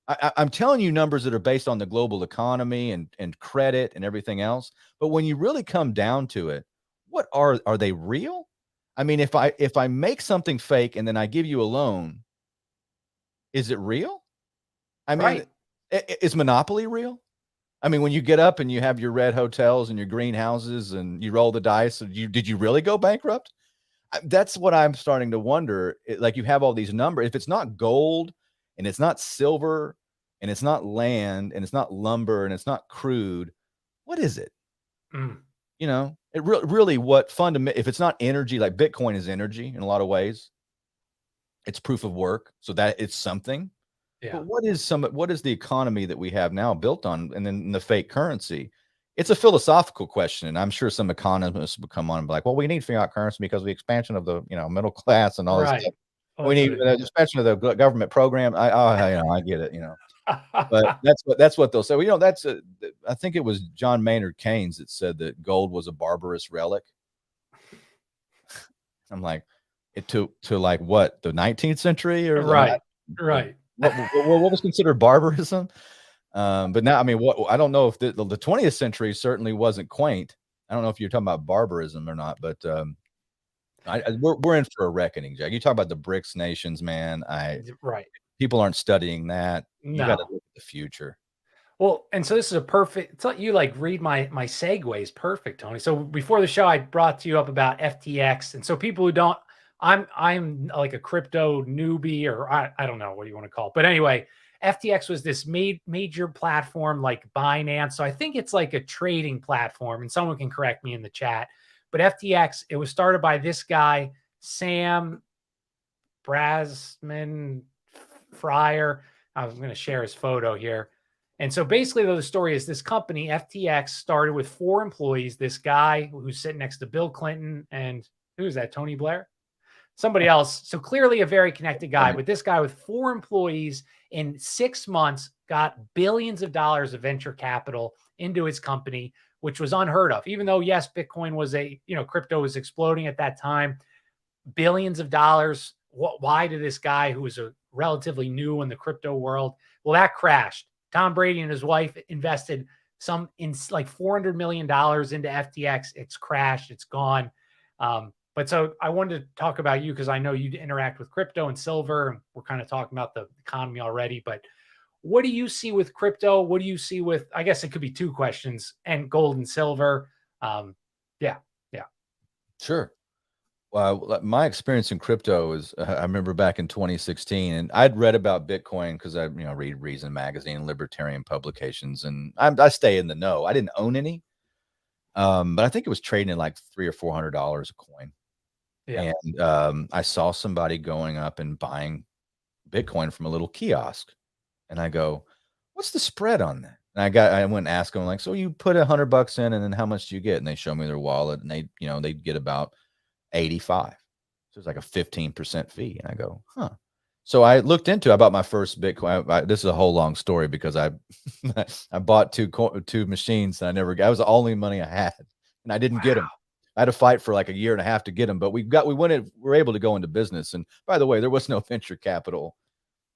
I'm telling you numbers that are based on the global economy and credit and everything else. But when you really come down to it, what are they real? I mean, if I make something fake and then I give you a loan, is it real? I mean, is Monopoly real? I mean, when you get up and you have your red hotels and your greenhouses and you roll the dice, did you really go bankrupt? That's what I'm starting to wonder. Like you have all these numbers. If it's not gold and it's not silver and it's not land and it's not lumber and it's not crude, what is it? Mm. You know, it really what fundamental, if it's not energy, like Bitcoin is energy in a lot of ways, it's proof of work. So that it's something. Yeah. But what is the economy that we have now built on? And then the fake currency, it's a philosophical question. And I'm sure some economists would come on and be like, well, we need fiat currency because of the expansion of the, middle class and all this stuff. We need the expansion of the government program. I get it, but that's what they'll say. Well, I think it was John Maynard Keynes that said that gold was a barbarous relic. I'm like, it to like what, the 19th century or right. What was considered barbarism? But now, I mean, I don't know if the 20th century certainly wasn't quaint. I don't know if you're talking about barbarism or not, but we're in for a reckoning, Jack. You talk about the BRICS nations, man. People aren't studying that. You got to look at the future. Well, and so this is a perfect. It's like you like read my segues perfect, Tony. So before the show, I brought you up about FTX, and so people who don't, I'm like a crypto newbie, or I don't know what you want to call it, but anyway, FTX was this major platform like Binance. So I think it's like a trading platform, and someone can correct me in the chat. But FTX, it was started by this guy, Sam Brasman Fryer. I was going to share his photo here. And so basically, though, the story is this company, FTX, started with 4 employees. This guy who's sitting next to Bill Clinton and who's that? Tony Blair? Somebody else. So clearly a very connected guy. But this guy with 4 employees in 6 months got billions of dollars of venture capital into his company, which was unheard of. Even though, yes, Bitcoin was crypto was exploding at that time. Billions of dollars. Why did this guy who was a relatively new in the crypto world? Well, that crashed. Tom Brady and his wife invested like $400 million into FTX. It's crashed. It's gone. But so I wanted to talk about you because I know you interact with crypto and silver, and we're kind of talking about the economy already. But what do you see with crypto? What do you see with, I guess it could be two questions, and gold and silver? Um, yeah, yeah, Sure. Well, my experience in crypto is I remember back in 2016, and I'd read about Bitcoin because I, read Reason magazine, libertarian publications, and I stay in the know. I didn't own any, but I think it was trading at like $300 or $400 a coin. yeah. And I saw somebody going up and buying Bitcoin from a little kiosk, and I go, "What's the spread on that?" And I went and asked them like, "So you put $100 in, and then how much do you get?" And they show me their wallet, and they get about 85. So it's like a 15% fee. And I go, huh. So I looked into, I bought my first Bitcoin. This is a whole long story because I I bought two machines and that was the only money I had, and I didn't get them. Wow. I had to fight for like a year and a half to get them, but we were able to go into business. And by the way, there was no venture capital.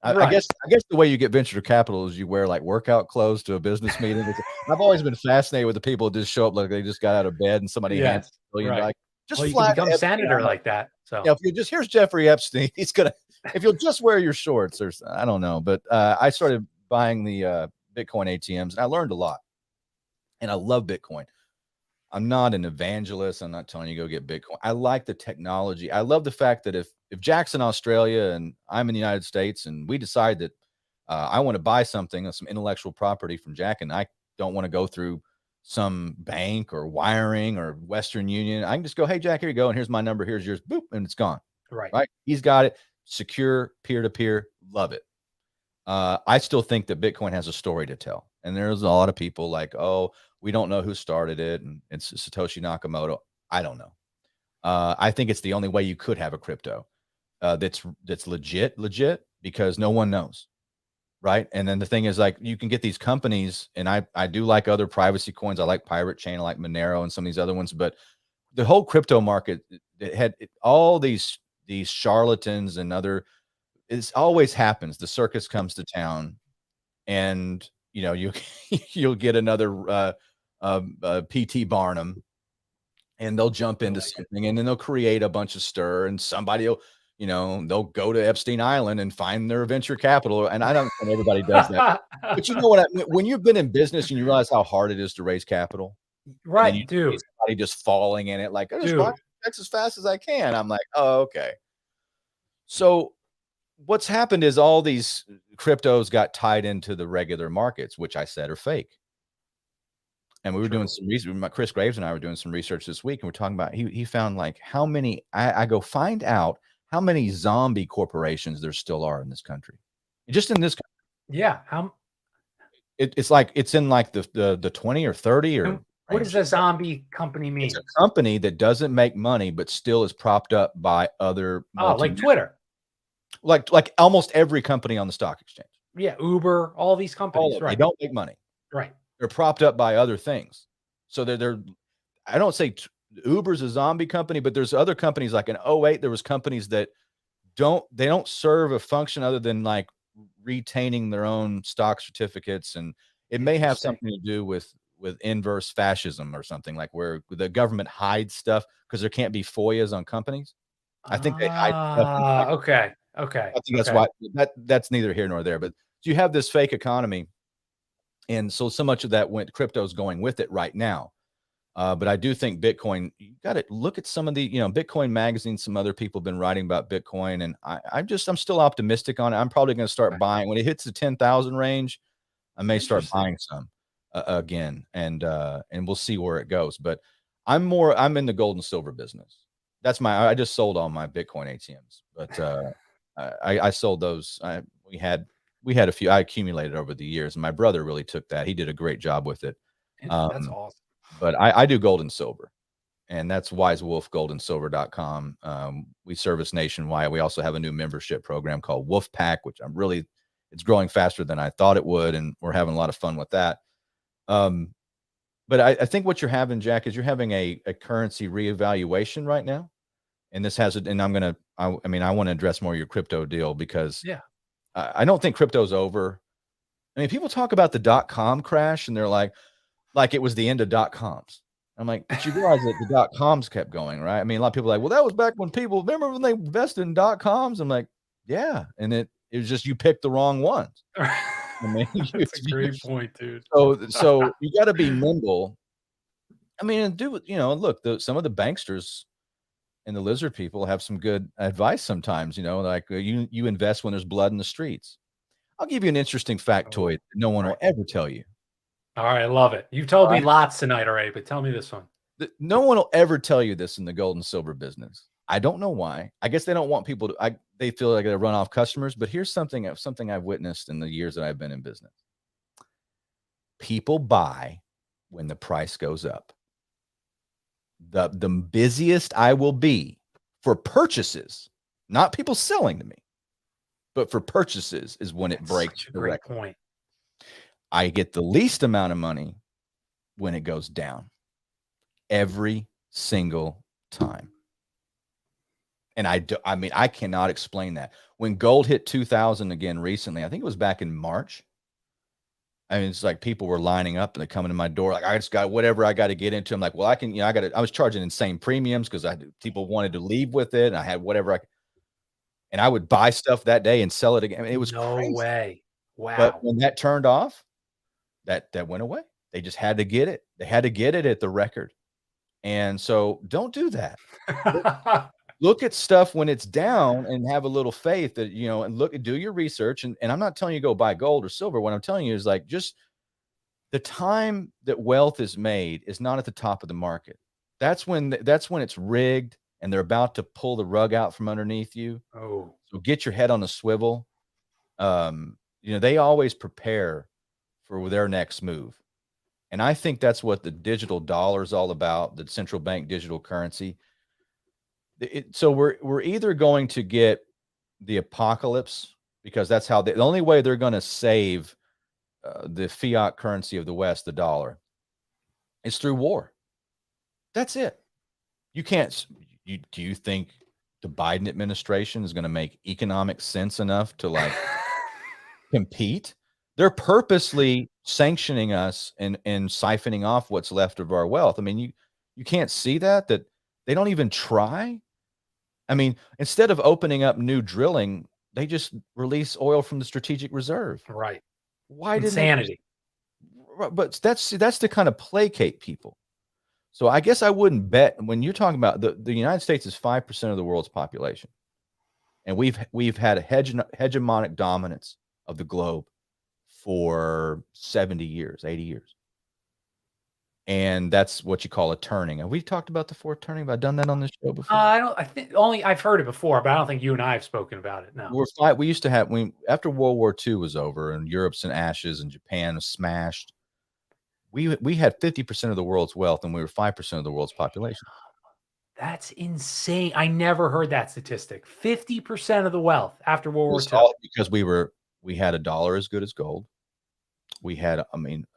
I Right. guess the way you get venture capital is you wear like workout clothes to a business meeting. I've always been fascinated with the people who just show up like they just got out of bed and somebody hands Yes. $1 billion, Right. like, just Well, you can fly to become Epstein. senator I'm like, like that. So, yeah, if you just here's Jeffrey Epstein, he's gonna if you'll just wear your shorts or I don't know, but I started buying the Bitcoin ATMs and I learned a lot, and I love Bitcoin. I'm not an evangelist. I'm not telling you go get Bitcoin. I like the technology. I love the fact that if Jack's in Australia and I'm in the United States and we decide that I want to buy something, some intellectual property from Jack, and I don't want to go through some bank or wiring or Western Union, I can just go, "Hey, Jack, here you go. And here's my number. Here's yours." Boop. And it's gone. right. Right. He's got it. Secure, peer to peer. Love it. I still think that Bitcoin has a story to tell. And there's a lot of people like, "Oh, we don't know who started it. And it's Satoshi Nakamoto." I don't know. I think it's the only way you could have a crypto that's legit, because no one knows. Right. And then the thing is, like, you can get these companies, and I do like other privacy coins. I like Pirate Chain, I like Monero and some of these other ones, but the whole crypto market, it had all these charlatans and other, it always happens. The circus comes to town, and you you'll get another PT Barnum, and they'll jump I into like it. something, and then they'll create a bunch of stir, and somebody will, they'll go to Epstein Island and find their venture capital. And I don't think everybody does that. But you know what? When you've been in business and you realize how hard it is to raise capital, and then you Right, see dude. somebody just falling in it, like, "I just buy Dude. checks as fast as I can." I'm like, "Oh, okay." So what's happened is all these cryptos got tied into the regular markets, which I said are fake. And we were doing True. some research. Chris Graves and I were doing some research this week, and we're talking about he found like how many. I go find out how many zombie corporations there still are in this country, just in this. Yeah. How It's like it's in like the 20 or 30 or and what does range. a zombie company It's a mean? company that doesn't make money, but still is propped up by other Oh, like multinational, Twitter. like almost every company on the stock exchange. Yeah, Uber, all these All companies, of them. They right. don't make money. Right. They're propped up by other things. So they're I don't say Uber's a zombie company, but there's other companies like in '08, there was companies that don't serve a function other than like retaining their own stock certificates, and it may have Interesting. something to do with inverse fascism or something, like where the government hides stuff because there can't be FOIAs on companies. I think they hide stuff in Ah, okay. Okay. I think that's Okay. why that's neither here nor there. But you have this fake economy, and so much of that went crypto's going with it right now. But I do think Bitcoin, you got to look at some of the, Bitcoin magazine, some other people have been writing about Bitcoin. And I'm still optimistic on it. I'm probably going to start Okay. buying when it hits the 10,000 range. I may start Interesting. buying some again, and we'll see where it goes. But I'm in the gold and silver business. I just sold all my Bitcoin ATMs, but I sold those. We had a few I accumulated over the years, and my brother really took that. He did a great job with it. That's Um, awesome. but I do gold and silver, and that's wisewolfgoldandsilver.com. We service nationwide. We also have a new membership program called Wolf Pack, which it's growing faster than I thought it would, and we're having a lot of fun with that. Um, but I think what you're having, Jack, is you're having a currency reevaluation right now, and this has it. And I mean, I want to address more your crypto deal because Yeah. I don't think crypto's over. I mean, people talk about the .com crash, and they're like it was the end of .coms. I'm like, but you realize that the .coms kept going, right? I mean, a lot of people are like, well, that was back when people remember when they invested in .coms. I'm like, yeah, and it was just you picked the wrong ones. I mean, That's a great point, dude. so you got to be nimble. I mean, and do look, some of the banksters and the lizard people have some good advice sometimes. Like you invest when there's blood in the streets. I'll give you an interesting factoid that no one will ever tell you. All right, I love it. You've told me lots tonight already, but tell me this one. No one will ever tell you this in the gold and silver business. I don't know why. I guess they don't want people to. They feel like they run off customers. But here's something I've witnessed in the years that I've been in business. People buy when the price goes up. The busiest I will be for purchases, not people selling to me, but for purchases is when it breaks the record. Great point. I get the least amount of money when it goes down. Every single time. And I mean, I cannot explain that. When gold hit 2,000 again recently, I think it was back in March. I mean, it's like people were lining up and they're coming to my door. Like, I just got whatever I got to get into. I'm like, well, I was charging insane premiums because people wanted to leave with it. And I had whatever and I would buy stuff that day and sell it again. I mean, it was crazy. No way. Wow. But when that turned off, that went away. They just had to get it. They had to get it at the record. And so don't do that. Look at stuff when it's down and have a little faith that, and do your research. And I'm not telling you go buy gold or silver. What I'm telling you is like, just the time that wealth is made is not at the top of the market. That's when it's rigged and they're about to pull the rug out from underneath you. Oh, so get your head on a swivel. They always prepare for their next move. And I think that's what the digital dollar is all about, the central bank digital currency. So we're either going to get the apocalypse, because that's how the only way they're going to save the fiat currency of the West, the dollar, is through war. That's it. You can't. Do you think the Biden administration is going to make economic sense enough to compete? They're purposely sanctioning us and siphoning off what's left of our wealth. I mean, you can't see that they don't even try. I mean, instead of opening up new drilling, they just release oil from the strategic reserve. Right. Why insanity? But that's to kind of placate people. So I guess I wouldn't bet when you're talking about the United States is 5% of the world's population, and we've had a hegemonic dominance of the globe for 70 years, 80 years. And that's what you call a turning. Have we talked about the fourth turning? Have I done that on this show before? I think I've heard it before, but I don't think you and I have spoken about it. No. We used to have, after World War II was over and Europe's in ashes and Japan was smashed, we had 50% of the world's wealth and we were 5% of the world's population. That's insane. I never heard that statistic. 50% of the wealth after World War II. Because we had a dollar as good as gold. We had, a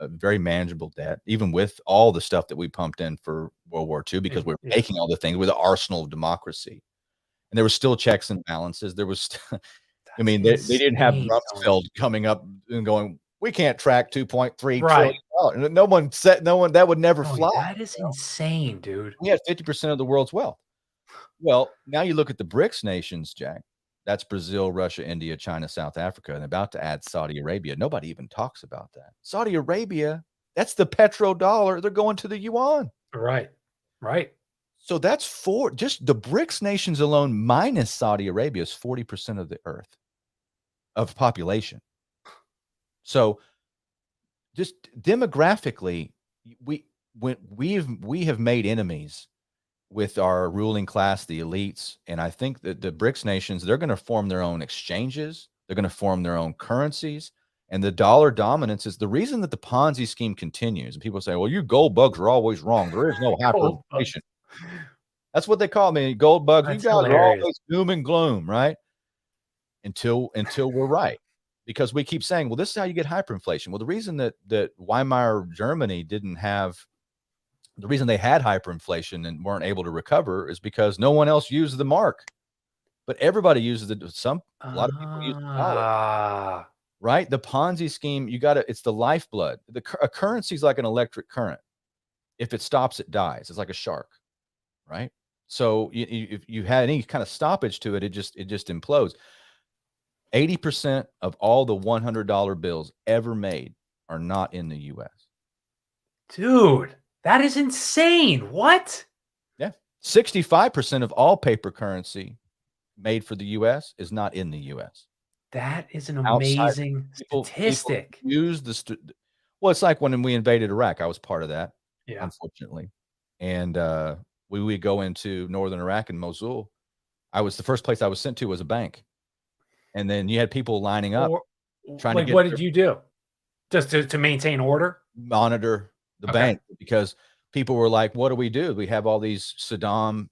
very manageable debt, even with all the stuff that we pumped in for World War II, because we're making all the things with the arsenal of democracy. And there were still checks and balances. There was, they didn't have Rumsfeld coming up and going, we can't track 2.3 trillion. No one that would never fly. That is insane, dude. We had 50% of the world's wealth. Well, now you look at the BRICS nations, Jack. That's Brazil, Russia, India, China, South Africa, and about to add Saudi Arabia. Nobody even talks about that. Saudi Arabia, that's the petrodollar. They're going to the yuan. Right. So that's just the BRICS nations alone minus Saudi Arabia is 40% of the earth of population. So just demographically, we have made enemies with our ruling class, the elites. And I think that the BRICS nations, they're going to form their own exchanges. They're going to form their own currencies. And the dollar dominance is the reason that the Ponzi scheme continues. And people say, well, you gold bugs are always wrong. There is no hyperinflation. That's what they call me, gold bugs. That's you guys hilarious. are always doom and gloom, right? Until we're right. Because we keep saying, well, this is how you get hyperinflation. Well, the reason that Weimar Germany the reason they had hyperinflation and weren't able to recover is because no one else used the mark, but everybody uses it. A lot of people use the dollar, right? The Ponzi scheme, it's the lifeblood. A currency is like an electric current. If it stops, it dies. It's like a shark, right? So if you had any kind of stoppage to it, it just implodes. 80% of all the $100 bills ever made are not in the US. Dude, that is insane. What? Yeah. 65% of all paper currency made for the US is not in the US. That is an Outside amazing people statistic. use well, it's like when we invaded Iraq. I was part of that, Yeah. unfortunately. And we would go into northern Iraq and Mosul. The first place I was sent to was a bank. And then you had people lining up Or trying to like, get what did you do? Just to maintain order? monitor the Okay. bank, because people were like, what do? We have all these Saddam,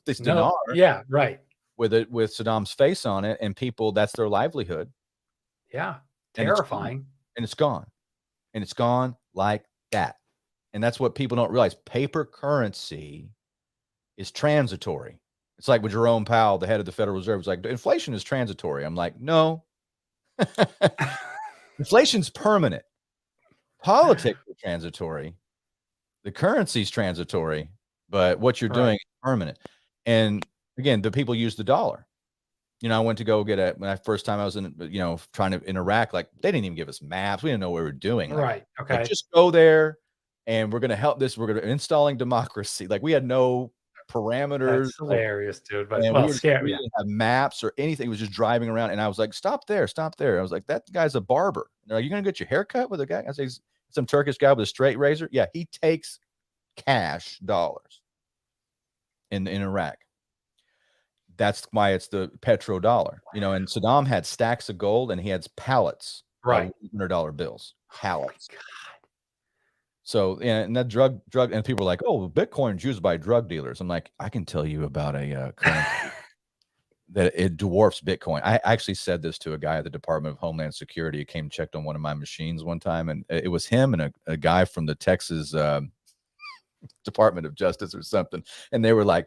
this dinar Yeah, right. with Saddam's face on it, and people, that's their livelihood. Yeah. And Terrifying. it's gone. And it's gone like that. And that's what people don't realize. Paper currency is transitory. It's like with Jerome Powell, the head of the Federal Reserve, was like, inflation is transitory. I'm like, no. Inflation's permanent. Politics are transitory. The currency's transitory, but what you're doing is permanent. And again, the people use the dollar. I went to go get when I first time I was in, trying to in Iraq, like they didn't even give us maps. We didn't know what we were doing. Like, Right. Okay. Like, just go there and we're going to help this. We're going to installing democracy. Like we had no parameters. That's hilarious, dude. But And well, we scary. didn't have maps or anything. It was just driving around. And I was like, stop there, stop there. I was like, that guy's a barber. And they're like, you're going to get your hair cut with a guy? I say, some Turkish guy with a straight razor. Yeah, he takes cash dollars in Iraq. That's why it's the petrodollar, and Saddam had stacks of gold and he had pallets of $100 bills, pallets. Oh, so, and that drug, and people are like, oh, Bitcoin's used by drug dealers. I'm like, I can tell you about a currency that it dwarfs Bitcoin. I actually said this to a guy at the Department of Homeland Security who came and checked on one of my machines one time, and it was him and a guy from the Texas Department of Justice or something, and they were like,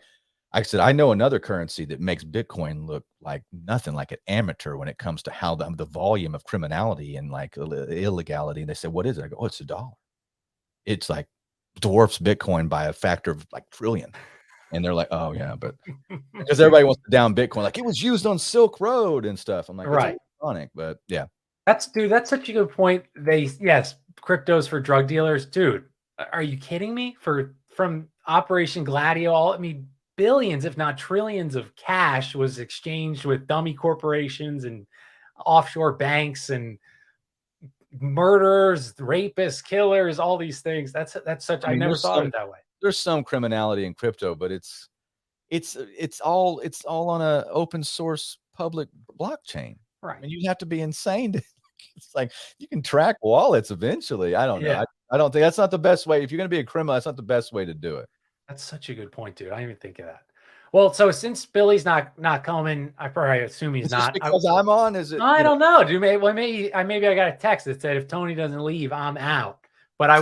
I said, I know another currency that makes Bitcoin look like nothing, like an amateur when it comes to how the volume of criminality and like illegality. And they said, what is it? I go, oh, it's $1. It's like dwarfs Bitcoin by a factor of like trillion. And they're like, oh yeah, but because everybody wants to down Bitcoin, like it was used on Silk Road and stuff. I'm like, it's ironic, but yeah. That's such a good point. Yes, cryptos for drug dealers, dude. Are you kidding me? From Operation Gladio, billions, if not trillions of cash was exchanged with dummy corporations and offshore banks and murderers, rapists, killers, all these things. That's such, I never thought of it that way. There's some criminality in crypto, but it's all on a open source public blockchain. Right. And you have to be insane to, it's like you can track wallets eventually. I don't know. Yeah. I don't think that's not the best way. If you're going to be a criminal, that's not the best way to do it. That's such a good point, dude. I didn't even think of that. Well, so since Billy's not coming, I probably assume he's not. Because I'm on, is it? I don't know, dude. Maybe I got a text that said if Tony doesn't leave, I'm out. But I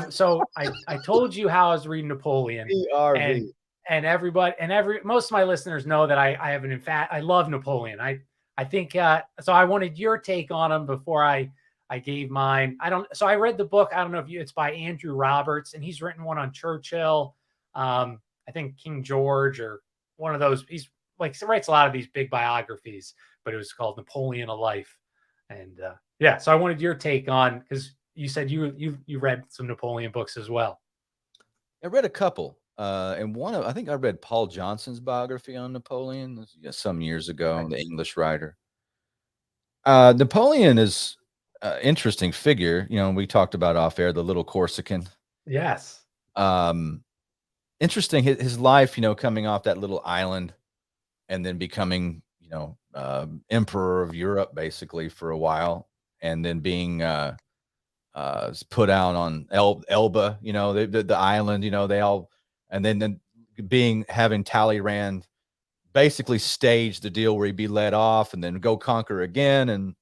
told you how I was reading Napoleon, and most of my listeners know that I love Napoleon. I think so. I wanted your take on him before I gave mine. So I read the book. I don't know if it's by Andrew Roberts, and he's written one on Churchill. I think King George or one of those. He's like writes a lot of these big biographies, but it was called Napoleon: A Life. And so I wanted your take on, because you said you read some Napoleon books as well. I read a couple, and I think I read Paul Johnson's biography on Napoleon some years ago, the English writer. Napoleon is an interesting figure. We talked about off air, the little Corsican. Yes. Interesting his life, coming off that little island and then becoming, emperor of Europe basically for a while, and then being put out on Elba, the island, they all, and then having Talleyrand basically stage the deal where he'd be let off and then go conquer again. And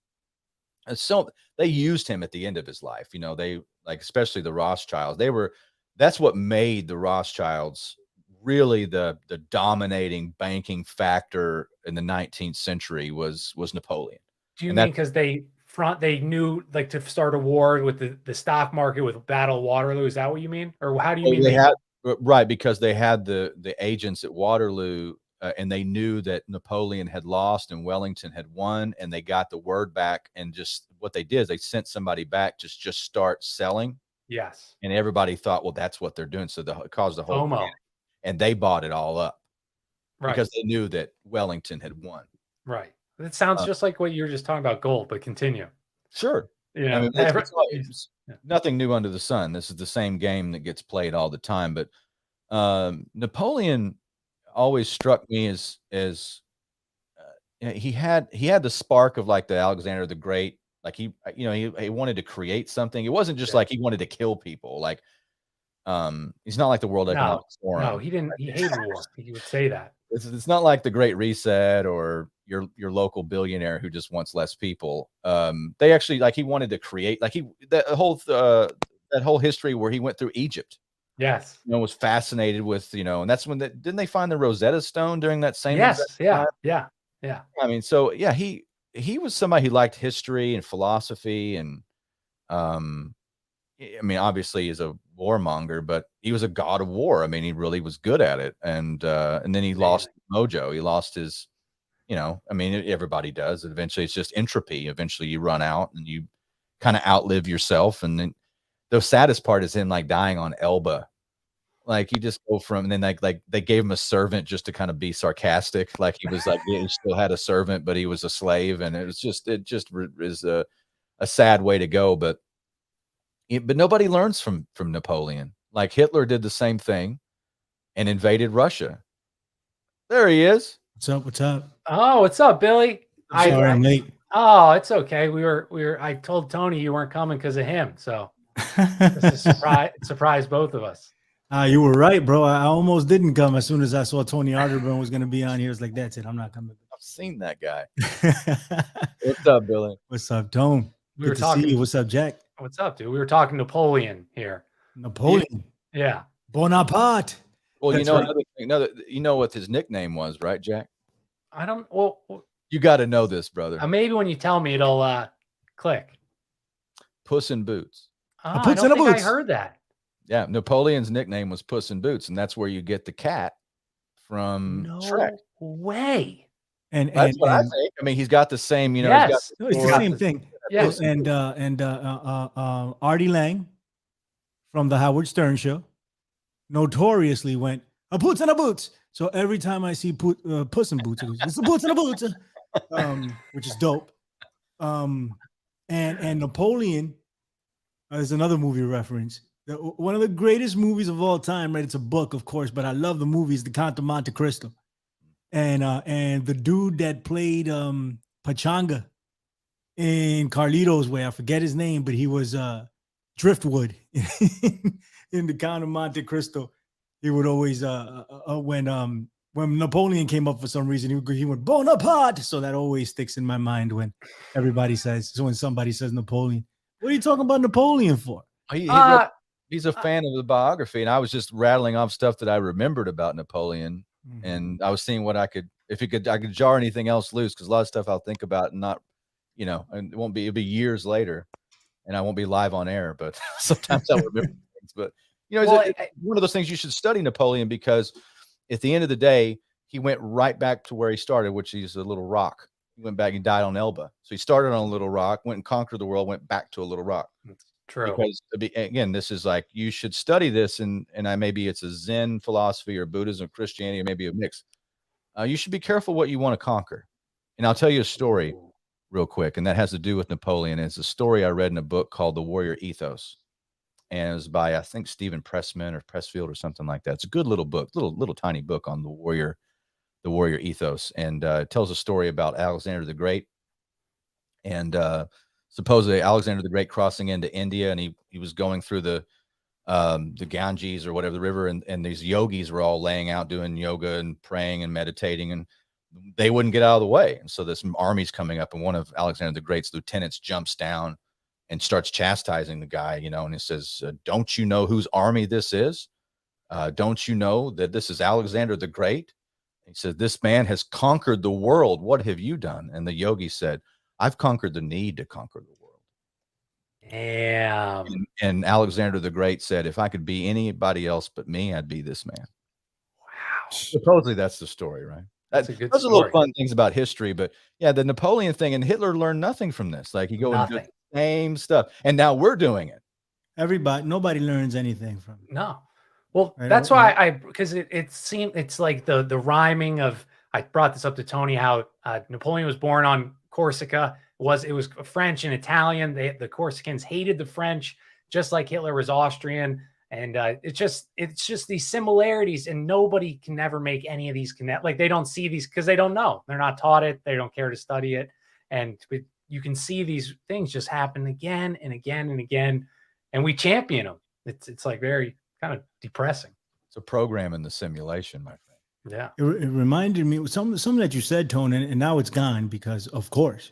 so they used him at the end of his life, they like, especially the Rothschilds, that's what made the Rothschilds really the dominating banking factor in the 19th century was Napoleon. Do you mean because they they knew like to start a war with the stock market with Battle of Waterloo. Is that what you mean? Or how do you mean They had right, because they had the agents at Waterloo, and they knew that Napoleon had lost and Wellington had won, and they got the word back, and just what they did is they sent somebody back to just start selling, Yes. and everybody thought, well, that's what they're doing, so it caused the whole FOMO. panic, and they bought it all up Right. because they knew that Wellington had won. Right. It sounds just like what you were just talking about gold, but continue. Sure. Yeah. I mean, it's nothing new under the sun. This is the same game that gets played all the time. But Napoleon always struck me as he had the spark of like the Alexander the Great. Like he wanted to create something. It wasn't just like he wanted to kill people. Like he's not like the World Economic Forum. No, he didn't. He hated war. He would say that. It's not like the Great Reset or your local billionaire who just wants less people. They actually like he wanted to create like that whole history where he went through Egypt. Yes. Was fascinated with, and that's when didn't they find the Rosetta Stone during that same Yes. time? Yeah. I mean, so yeah, he was somebody who liked history and philosophy and I mean, obviously he's a warmonger, but he was a god of war. I mean, he really was good at it. And then he lost mojo. He lost his, I mean, everybody does. Eventually it's just entropy. Eventually you run out and you kind of outlive yourself. And then the saddest part is him like dying on Elba. Like he just go from, and then like they gave him a servant just to kind of be sarcastic. Like he was like, he still had a servant, but he was a slave. And it just is a sad way to go. But nobody learns from Napoleon. Like Hitler did the same thing and invaded Russia. There he is. What's up? What's up? Oh, what's up, Billy? Sorry, I'm late. Oh, it's okay. We were. I told Tony you weren't coming because of him, so it's a surprise. Surprised both of us. You were right, bro. I almost didn't come as soon as I saw Tony Arterburn was going to be on here. It's like, that's it. I'm not coming. I've seen that guy. What's up, Billy? What's up, Tone? We Good were to talking. see you. What's up, Jack? What's up, dude? We were talking Napoleon here. Napoleon. Yeah. Bonaparte. Well, That's right. You know what his nickname was, right, Jack? I don't. Well, you got to know this, brother. Maybe when you tell me, it'll click. Puss in Boots. Oh, I don't think I heard that. Yeah, Napoleon's nickname was Puss in Boots, and that's where you get the cat from Shrek. No way. And that's what I think. I mean, he's got the same, Yes. It's the same thing. Yes. And Artie Lang from the Howard Stern show notoriously went a boots and a boots. So every time I see Puss in Boots, it's the boots and a boots, which is dope. And Napoleon is another movie reference. One of the greatest movies of all time, right? It's a book, of course, but I love the movies, The Count of Monte Cristo. And the dude that played Pachanga in Carlito's Way, I forget his name, but he was Driftwood in The Count of Monte Cristo. He would always when Napoleon came up for some reason, he went Bonaparte. So that always sticks in my mind when when somebody says Napoleon. What are you talking about Napoleon for? He's a fan of the biography, and I was just rattling off stuff that I remembered about Napoleon. And I was seeing what I could jar anything else loose, because a lot of stuff I'll think about and not, and it'll be years later and I won't be live on air, but sometimes I'll remember things. But it's one of those things you should study Napoleon, because at the end of the day, he went right back to where he started, which is a little rock. He went back and died on Elba. So he started on a little rock, went and conquered the world, went back to a little rock. True. Because again, this is like, you should study this, and maybe it's a Zen philosophy or Buddhism or Christianity, or maybe a mix. You should be careful what you want to conquer. And I'll tell you a story real quick, and that has to do with Napoleon. It's a story I read in a book called The Warrior Ethos, and it was by, I think, Stephen Pressman or Pressfield or something like that. It's a good little book, little tiny book on the warrior ethos, and it tells a story about Alexander the Great. And supposedly Alexander the Great crossing into India, and he was going through the Ganges or whatever, the river, and these yogis were all laying out doing yoga and praying and meditating, and they wouldn't get out of the way. And so this army's coming up, and one of Alexander the Great's lieutenants jumps down and starts chastising the guy, and he says, don't you know whose army this is? Don't you know that this is Alexander the Great? He said, this man has conquered the world. What have you done? And the yogi said, I've conquered the need to conquer the world. Damn. And Alexander the Great said, if I could be anybody else but me, I'd be this man. Wow. Supposedly that's the story, right? That's a good Those are little story. fun things about history, but yeah, the Napoleon thing, and Hitler learned nothing from this. Like, he go and do Nothing. the same stuff, and now we're doing it. Nobody learns anything from it. No. Well, Right, that's right. why because it seemed it's like the rhyming of, I brought this up to Tony, how Napoleon was born on Corsica. It was French and Italian. The Corsicans hated the French, just like Hitler was Austrian. And it's just these similarities, and nobody can ever make any of these connect. Like, they don't see these because they don't know. They're not taught it. They don't care to study it. And you can see these things just happen again and again and again, and we champion them. It's like very kind of depressing. It's a program in the simulation, my friend. Yeah. It reminded me something that you said, Tony, and now it's gone because, of course,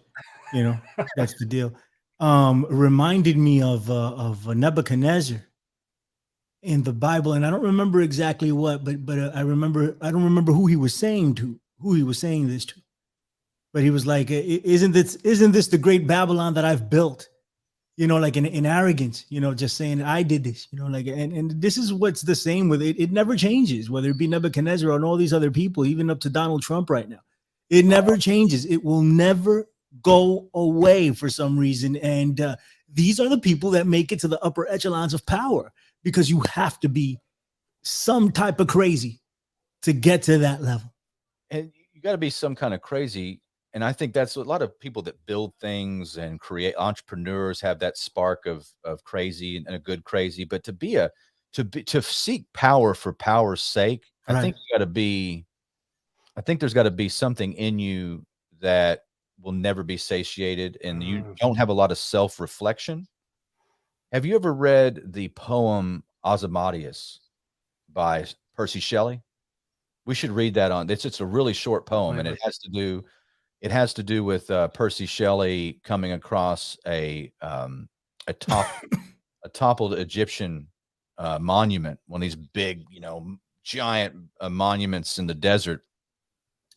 that's the deal. Reminded me of Nebuchadnezzar in the Bible, and I don't remember exactly what, but I don't remember who he was saying this to, but he was like, isn't this the great Babylon that I've built? Like in arrogance, just saying I did this, like, and this is what's the same with it. It never changes, whether it be Nebuchadnezzar or all these other people, even up to Donald Trump right now. It never changes. It will never go away for some reason. And these are the people that make it to the upper echelons of power, because you have to be some type of crazy to get to that level. And you got to be some kind of crazy. And I think that's a lot of people that build things and create, entrepreneurs have that spark of crazy and a good crazy. But to seek power for power's sake, Right. I think there's got to be something in you that will never be satiated, and you don't have a lot of self-reflection. Have you ever read the poem Ozymandias by Percy Shelley? We should read that on. It's a really short poem, and it has to do with Percy Shelley coming across a toppled Egyptian monument, one of these big, giant monuments in the desert,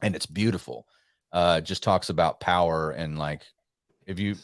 and it's beautiful. Just talks about power, and like, if you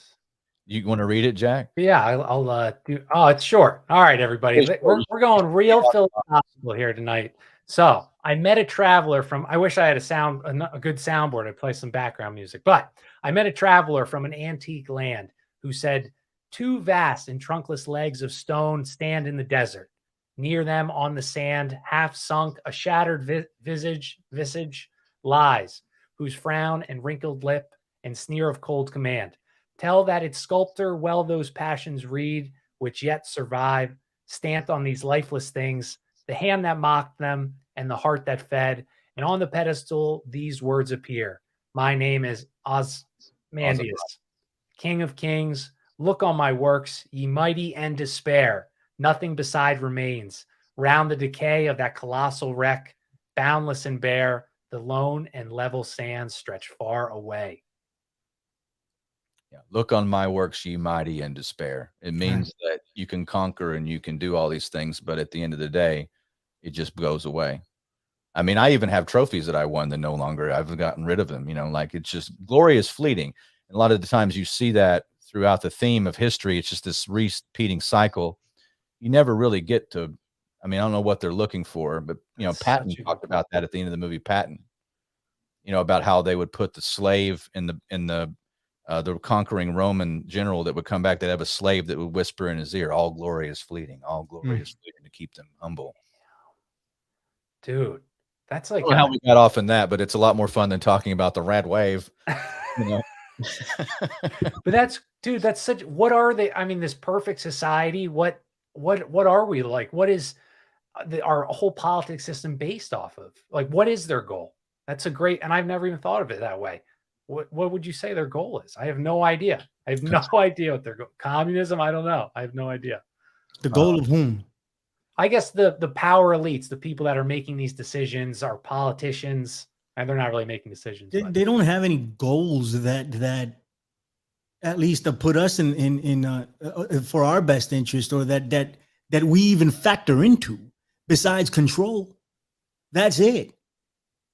want to read it, Jack? Yeah, I'll do. Oh, it's short. All right, everybody, we're going real philosophical here tonight. So I met a traveler from, I wish I had a good soundboard to play some background music, but I met a traveler from an antique land who said, 2 vast and trunkless legs of stone stand in the desert. Near them on the sand, half sunk, a shattered visage lies, whose frown and wrinkled lip and sneer of cold command tell that its sculptor well those passions read, which yet survive, stamped on these lifeless things, the hand that mocked them and the heart that fed. And on the pedestal, these words appear. My name is Ozymandias, King of Kings. Look on my works, ye mighty and despair. Nothing beside remains. Round the decay of that colossal wreck, boundless and bare, the lone and level sands stretch far away. Yeah. Look on my works, ye mighty and despair. It means that you can conquer and you can do all these things, but at the end of the day, it just goes away. I mean, I even have trophies that I won that no longer, I've gotten rid of them, like, it's just, glory is fleeting. And a lot of the times you see that throughout the theme of history. It's just this repeating cycle. You never really get to, I mean, I don't know what they're looking for, but Patton talked about that at the end of the movie Patton, about how they would put the slave in the conquering Roman general that would come back, they'd have a slave that would whisper in his ear, all glory is fleeting, all glory is fleeting, to keep them humble. Dude, that's like, I don't know how we got off in that, but it's a lot more fun than talking about the red wave. But that's such, what are they? I mean, this perfect society, what are we like? What is our whole politics system based off of? Like, what is their goal? That's a great, and I've never even thought of it that way. What would you say their goal is? I have no idea. I have no idea what their goal. Communism? I don't know. I have no idea. The goal of whom? I guess the power elites, the people that are making these decisions, are politicians, and they're not really making decisions. They don't have any goals that at least to put us in for our best interest, or that we even factor into, besides control. That's it.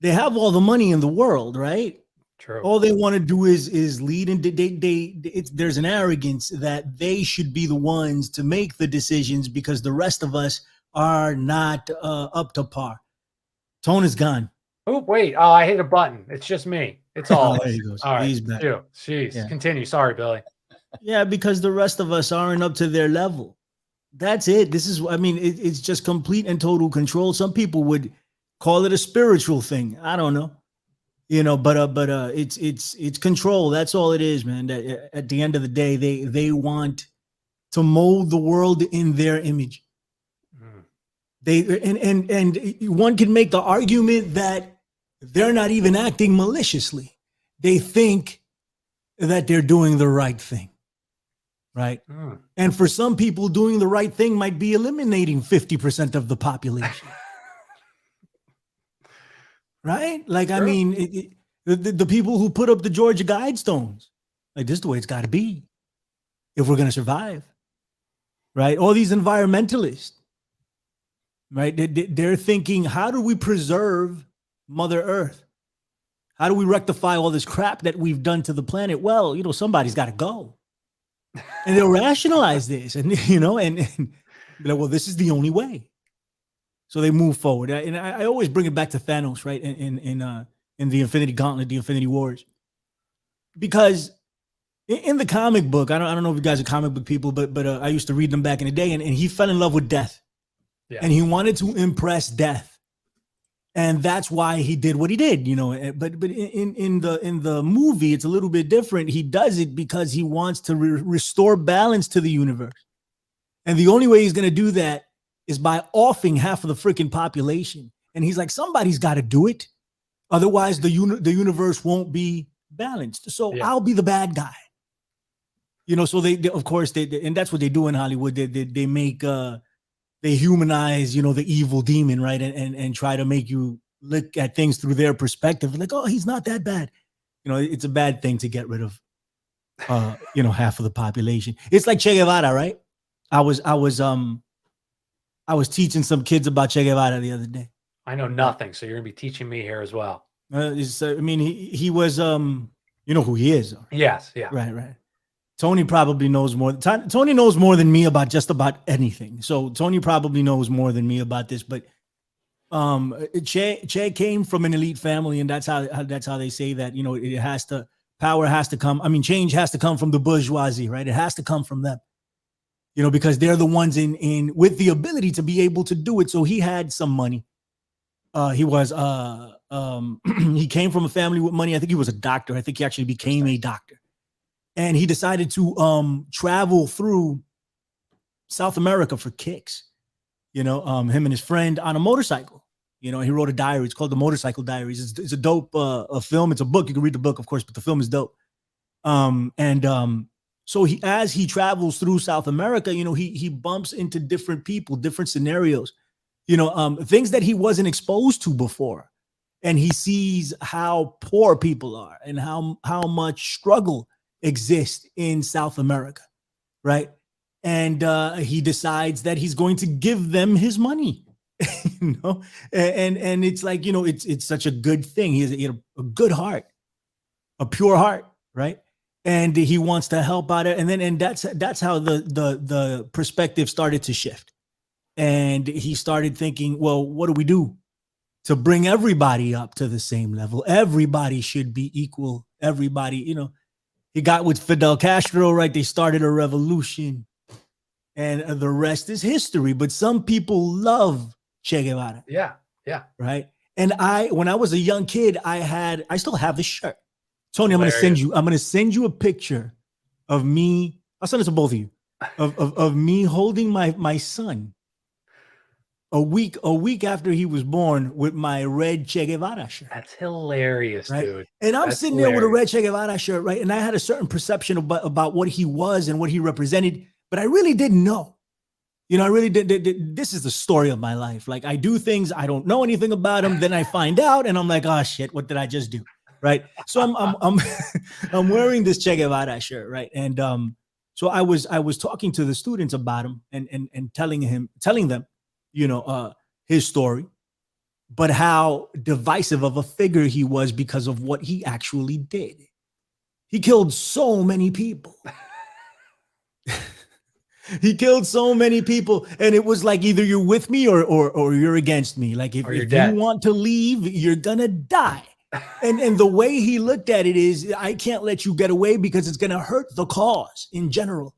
They have all the money in the world, right? True. All they want to do is lead, and there's an arrogance that they should be the ones to make the decisions because the rest of us are not up to par. Tone is gone. Oh, wait. Oh, I hit a button. It's just me. It's all. There he goes. All right. He's back. Jeez. Yeah. Continue. Sorry, Billy. Yeah, because the rest of us aren't up to their level. That's it. This is, I mean, it's just complete and total control. Some people would call it a spiritual thing. I don't know, but it's control. That's all it is, man. That at the end of the day, they want to mold the world in their image. They and one can make the argument that they're not even acting maliciously. They think that they're doing the right thing. Right. And for some people, doing the right thing might be eliminating 50% of the population. Right. Like, sure. I mean, the people who put up the Georgia Guidestones, like, this is the way it's got to be if we're going to survive. Right. All these environmentalists. Right. They're thinking, how do we preserve Mother Earth? How do we rectify all this crap that we've done to the planet? Well, somebody's got to go. And they'll rationalize this, and be like, well, this is the only way. So they move forward, and I always bring it back to Thanos, right? In the Infinity Gauntlet, the Infinity Wars, because in the comic book, I don't know if you guys are comic book people, but I used to read them back in the day, and he fell in love with death, and he wanted to impress death. And that's why he did what he did, But in the movie, it's a little bit different. He does it because he wants to restore balance to the universe, and the only way he's going to do that is by offing half of the freaking population. And he's like, somebody's got to do it, otherwise the universe won't be balanced. So I'll be the bad guy, So they of course and that's what they do in Hollywood. They make they humanize, the evil demon, right? And try to make you look at things through their perspective. Like, oh, he's not that bad. It's a bad thing to get rid of, half of the population. It's like Che Guevara, right? I was teaching some kids about Che Guevara the other day. I know nothing, so you're gonna be teaching me here as well. He was, you know who he is. Yes, yeah. Right. Tony probably knows more. Tony knows more than me about just about anything. So Tony probably knows more than me about this. But Che came from an elite family, and that's how they say that power has to come. I mean, change has to come from the bourgeoisie, right? It has to come from them, because they're the ones in with the ability to be able to do it. So he had some money. He came from a family with money. I think he was a doctor. I think he actually became a doctor. And he decided to travel through South America for kicks, him and his friend on a motorcycle. He wrote a diary. It's called The Motorcycle Diaries. It's a dope a film. It's a book. You can read the book, of course, but the film is dope. So as he travels through South America, he bumps into different people, different scenarios, things that he wasn't exposed to before. And he sees how poor people are and how much struggle exist in South America, right? And he decides that he's going to give them his money, and it's like, it's such a good thing. He has a good heart, a pure heart, right? And he wants to help out, and that's how the perspective started to shift, and he started thinking, well, what do we do to bring everybody up to the same level? Everybody should be equal. Everybody, He got with Fidel Castro, right? They started a revolution, and the rest is history. But some people love Che Guevara. Yeah. Right. And when I was a young kid, I still have this shirt. Tony, I'm going to send you a picture of me. I'll send it to both of you of me holding my son a week after he was born with my red Che Guevara shirt. That's hilarious, right? dude. And I'm sitting there with a red Che Guevara shirt, right? And I had a certain perception about what he was and what he represented, but I really didn't know. I really did. This is the story of my life. Like, I do things, I don't know anything about him. Then I find out, and I'm like, oh shit, what did I just do? Right? So I'm wearing this Che Guevara shirt, right? And so I was talking to the students about him and telling them, his story. but how divisive of a figure he was because of what he actually did. He killed so many people. He killed so many people, and it was like either you're with me or you're against me. Like if you want to leave, you're gonna die. And the way he looked at it is, I can't let you get away because it's gonna hurt the cause in general.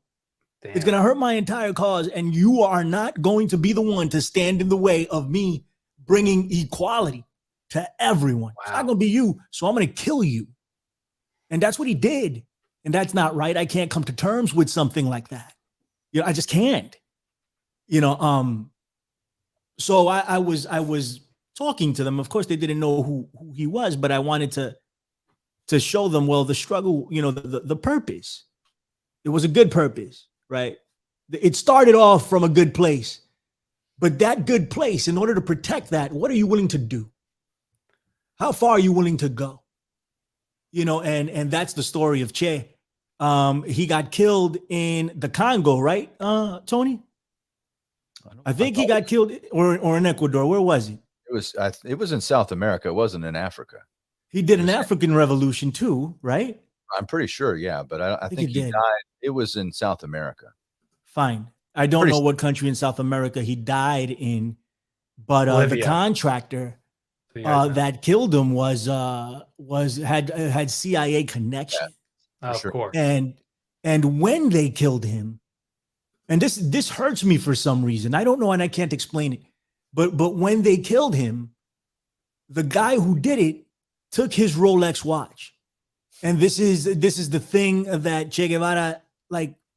Damn. It's gonna hurt my entire cause, and you are not going to be the one to stand in the way of me bringing equality to everyone. Wow. It's not gonna be you, so I'm gonna kill you. And that's what he did, and that's not right. I can't come to terms with something like that. You know, I just can't, you know, so I was talking to them. Of course, they didn't know who he was, but I wanted to show them, well, the struggle, you know, the purpose. It was a good purpose, right? It started off from a good place, but that good place, in order to protect that, what are you willing to do? How far are you willing to go? You know, and that's the story of Che. He got killed in the Congo, right, Tony? I think he got killed, or in Ecuador. Where was he? It was in South America. It wasn't in Africa. He did an African revolution too, right? I'm pretty sure, yeah, but I think he died. It was in South America. Fine. I don't know what country in South America he died in, but the contractor that killed him had CIA connection. Yeah, of course. And when they killed him, and this hurts me for some reason. I don't know, and I can't explain it. But when they killed him, the guy who did it took his Rolex watch. And this is the thing that Che Guevara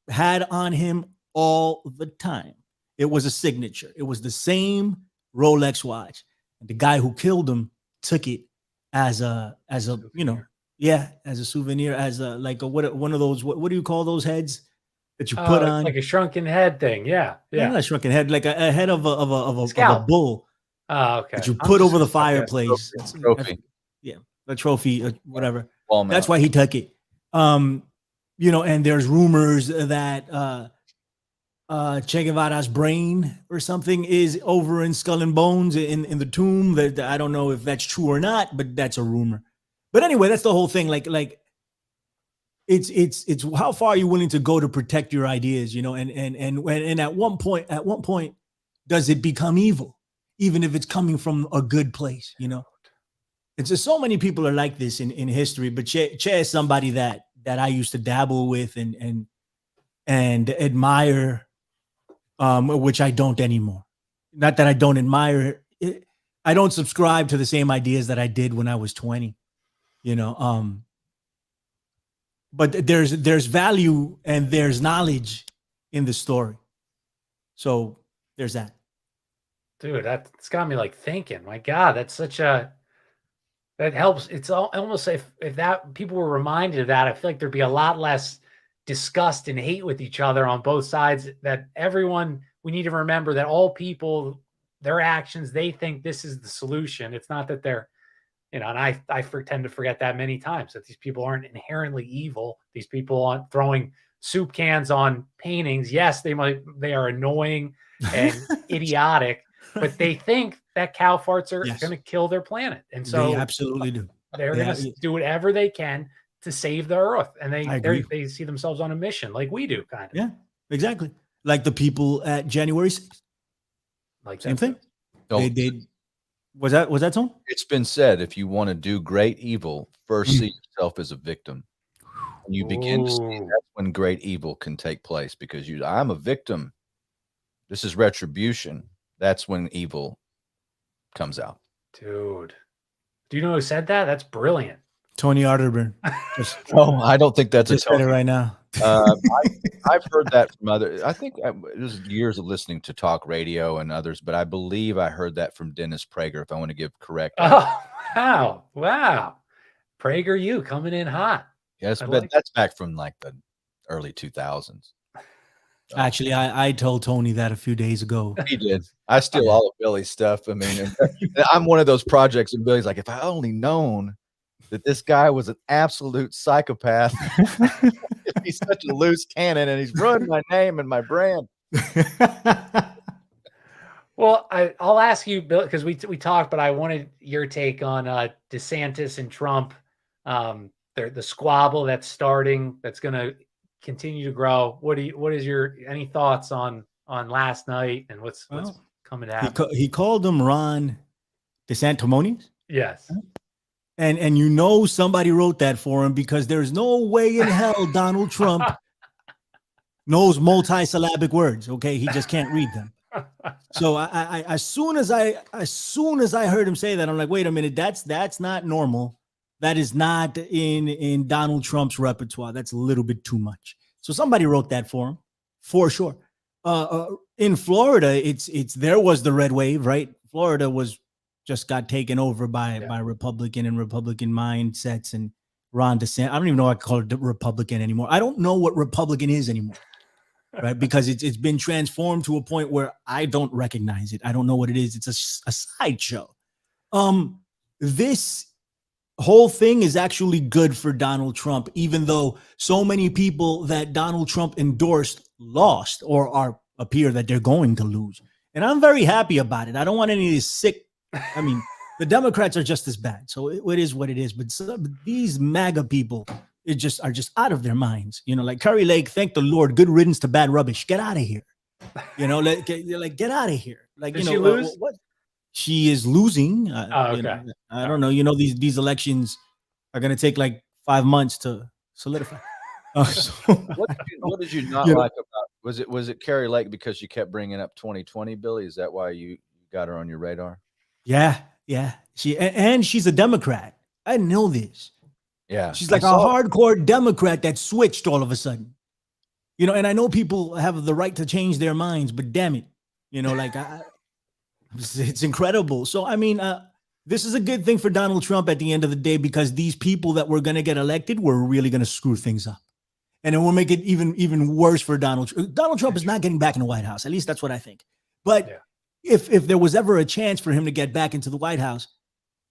had on him all the time. It was a signature. It was the same Rolex watch. And the guy who killed him took it as a you know, as a souvenir, as one of those, what do you call those heads that you put on? Like a shrunken head thing. Yeah. Not a shrunken head, like a head of a bull. Oh, okay. That you put over the fireplace. Trophy. Yeah, a trophy, whatever. Well, that's why he took it. You know, and there's rumors that Che Guevara's brain or something is over in Skull and Bones in the tomb. That I don't know if that's true or not, but that's a rumor. But anyway, that's the whole thing. Like it's how far are you willing to go to protect your ideas, you know? And at one point, does it become evil, even if it's coming from a good place, you know? It's just so many people are like this in history, but Che is somebody that I used to dabble with and admire, which I don't anymore. Not that I don't admire it. I don't subscribe to the same ideas that I did when I was 20, you know? But there's value and there's knowledge in the story. So there's that. Dude, that's got me thinking, my God, that's that helps. It's almost if that people were reminded of that, I feel like there'd be a lot less disgust and hate with each other on both sides. That we need to remember that all people, their actions, they think this is the solution. It's not that they're, you know, and I tend to forget that many times, that these people aren't inherently evil. These people aren't throwing soup cans on paintings. Yes, they are annoying and idiotic, but they think that cow farts are going to kill their planet. And so they absolutely do. They're going to do whatever they can to save the earth. And they see themselves on a mission like we do, kind of. Yeah, exactly. Like the people at January 6th. Like same thing. They was that Tone? It's been said, if you want to do great evil, first see yourself as a victim. When you begin to see, that's when great evil can take place, because I'm a victim. This is retribution. That's when evil comes out. Dude, do you know who said that? That's brilliant. Tony Arterburn. I don't think that's just said it right now. I've heard that from others. I think it was years of listening to talk radio and others, but I believe I heard that from Dennis Prager, if I want to give correct. Oh, wow. Prager, you coming in hot. Yes, but that's back from the early 2000s. Actually, I told Tony that a few days ago. He did. I steal all of Billy's stuff. I mean, I'm one of those projects, and Billy's like, if I only known that this guy was an absolute psychopath, if he's such a loose cannon and he's ruined my name and my brand. Well, I'll ask you, Bill, because we talked, but I wanted your take on DeSantis and Trump. The squabble that's starting, that's going to continue to grow. What is your any thoughts on last night and what's coming to happen? He called him Ron DeSantimonious. Yes. And you know somebody wrote that for him, because there's no way in hell Donald Trump knows multisyllabic words. Okay, he just can't read them. So I as soon as I heard him say that, I'm like, wait a minute, that's not normal. That is not in Donald Trump's repertoire. That's a little bit too much. So somebody wrote that for him, for sure. In Florida, there was the red wave, right? Florida just got taken over by Republican and Republican mindsets, and Ron DeSantis. I don't even know why I call it Republican anymore. I don't know what Republican is anymore. Right, because it's been transformed to a point where I don't recognize it. I don't know what it is. It's a sideshow. This whole thing is actually good for Donald Trump, even though so many people that Donald Trump endorsed lost or appear that they're going to lose. And I'm very happy about it. I don't want any of these sick. I mean, the Democrats are just as bad. So it is what it is. But these MAGA people are just out of their minds. You know, like Curry Lake, thank the Lord, good riddance to bad rubbish. Get out of here. You know, get out of here. Like, Did you know, she lose? what? She is losing. Okay. You know, I don't know. You know, these elections are going to take like 5 months to solidify. What did you not like about? Was it Carrie Lake because you kept bringing up 2020, Billy? Is that why you got her on your radar? Yeah. She's a Democrat. I didn't know this. Yeah, she's like a hardcore Democrat that switched all of a sudden. You know, and I know people have the right to change their minds, but damn it, you know, like it's incredible. So I mean, this is a good thing for Donald Trump at the end of the day, because these people that were going to get elected were really going to screw things up, and it will make it even worse for Donald. Donald Trump is not getting back in the White House. At least that's what I think. But if there was ever a chance for him to get back into the White House,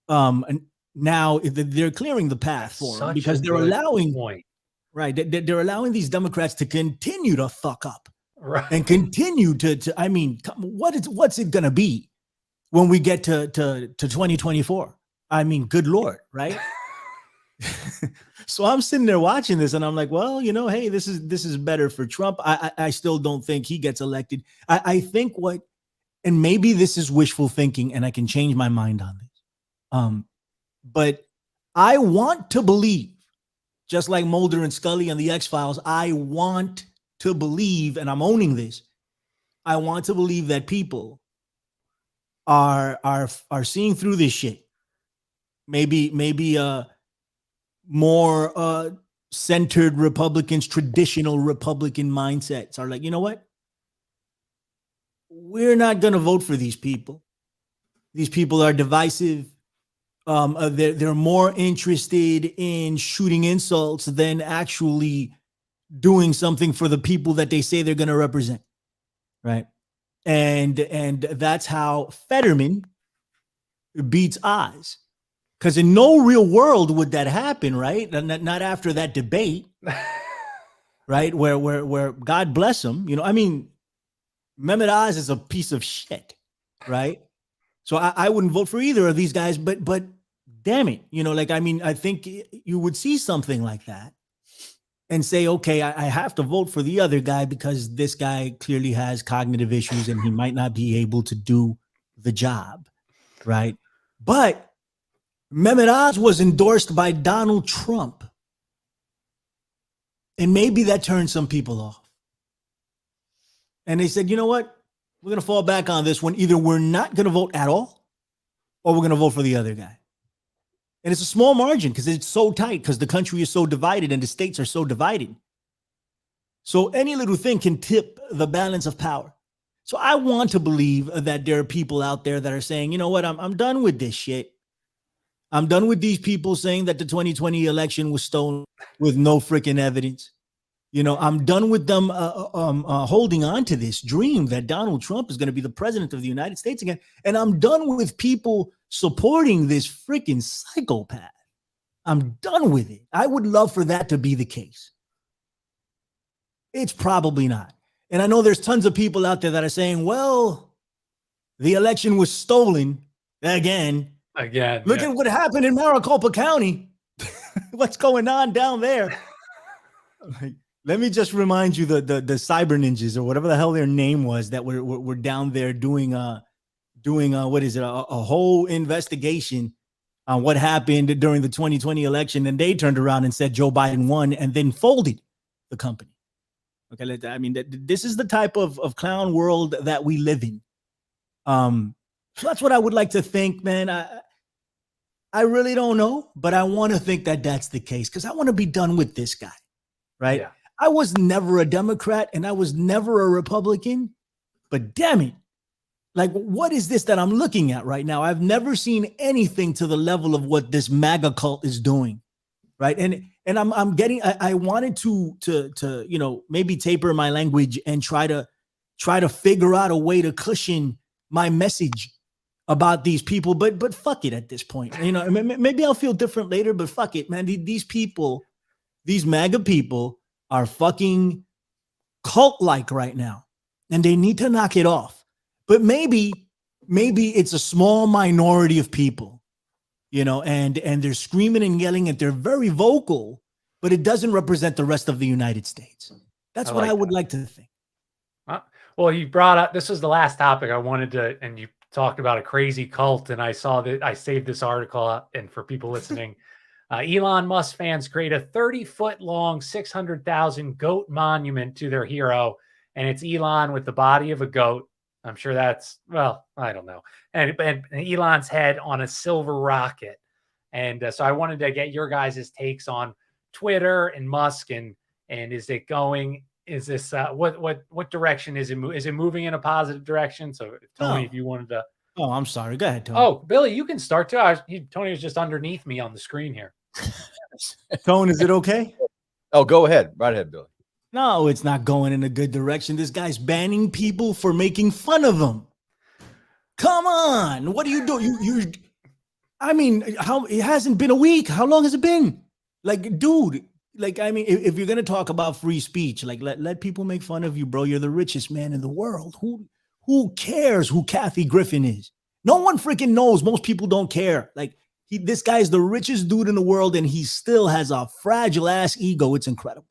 and now they're clearing the path for him, because they're allowing they're allowing these Democrats to continue to fuck up, and continue to. I mean, what's it gonna be when we get to 2024? I mean, good Lord, right? So I'm sitting there watching this, and I'm like, well, you know, hey, this is better for Trump. I still don't think he gets elected. I think and maybe this is wishful thinking, and I can change my mind on this. But I want to believe, just like Mulder and Scully on the X-Files, I want to believe, and I'm owning this, I want to believe that people are seeing through this shit. Maybe more centered Republicans, traditional Republican mindsets are like, you know what? We're not going to vote for these people. These people are divisive. They're more interested in shooting insults than actually doing something for the people that they say they're going to represent, right? And that's how Fetterman beats Oz, because in no real world would that happen, right? Not after that debate, right? Where God bless him, you know. I mean, Mehmet Oz is a piece of shit, right? So I wouldn't vote for either of these guys, but damn it, you know, like, I mean, I think you would see something like that and say, okay, I have to vote for the other guy because this guy clearly has cognitive issues and he might not be able to do the job, right? But Mehmet Oz was endorsed by Donald Trump, and maybe that turned some people off. And they said, you know what? We're going to fall back on this one. Either we're not going to vote at all, or we're going to vote for the other guy. And it's a small margin because it's so tight, because the country is so divided and the states are so divided. So any little thing can tip the balance of power. So I want to believe that there are people out there that are saying, you know what, I'm done with this shit. I'm done with these people saying that the 2020 election was stolen with no freaking evidence. You know, I'm done with them holding on to this dream that Donald Trump is going to be the president of the United States again. And I'm done with people supporting this freaking psychopath. I'm done with it. I would love for that to be the case. It's probably not. And I know there's tons of people out there that are saying, well, the election was stolen again. Again, Look at what happened in Maricopa County. What's going on down there? Like, let me just remind you the cyber ninjas or whatever the hell their name was that were down there doing what is it, a whole investigation on what happened during the 2020 election, and they turned around and said Joe Biden won and then folded the company. Okay, I mean, this is the type of clown world that we live in. So that's what I would like to think, man. I really don't know, but I want to think that that's the case because I want to be done with this guy, right? Yeah. I was never a Democrat and I was never a Republican, but damn it. Like, what is this that I'm looking at right now? I've never seen anything to the level of what this MAGA cult is doing, right? And I'm getting. I wanted to maybe taper my language and try to figure out a way to cushion my message about these people, but fuck it at this point. Maybe I'll feel different later, but fuck it, man. These people, these MAGA people, are fucking cult-like right now, and they need to knock it off. But maybe it's a small minority of people, and they're screaming and yelling and they're very vocal, but it doesn't represent the rest of the United States. That's what I would like to think. Well, you brought up, this was the last topic I wanted to, and you talked about a crazy cult, and I saw that I saved this article up, and for people listening, Elon Musk fans create a 30-foot long, 600,000 goat monument to their hero, and it's Elon with the body of a goat. I'm sure that's, well, I don't know. And Elon's head on a silver rocket. And so I wanted to get your guys' takes on Twitter and Musk, and is it going, is this, what direction is it? Is it moving in a positive direction? So Tony, if you wanted to. Oh, I'm sorry. Go ahead, Tony. Oh, Billy, you can start too. Tony was just underneath me on the screen here. Tone, is it okay? Oh, go ahead. Right ahead, Billy. No, it's not going in a good direction. This guy's banning people for making fun of him. Come on. What do you do? I mean, it hasn't been a week. How long has it been? Like, dude, like, I mean, if you're going to talk about free speech, like let people make fun of you, bro. You're the richest man in the world. Who cares who Kathy Griffin is? No one freaking knows. Most people don't care. Like, this guy is the richest dude in the world, and he still has a fragile ass ego. It's incredible.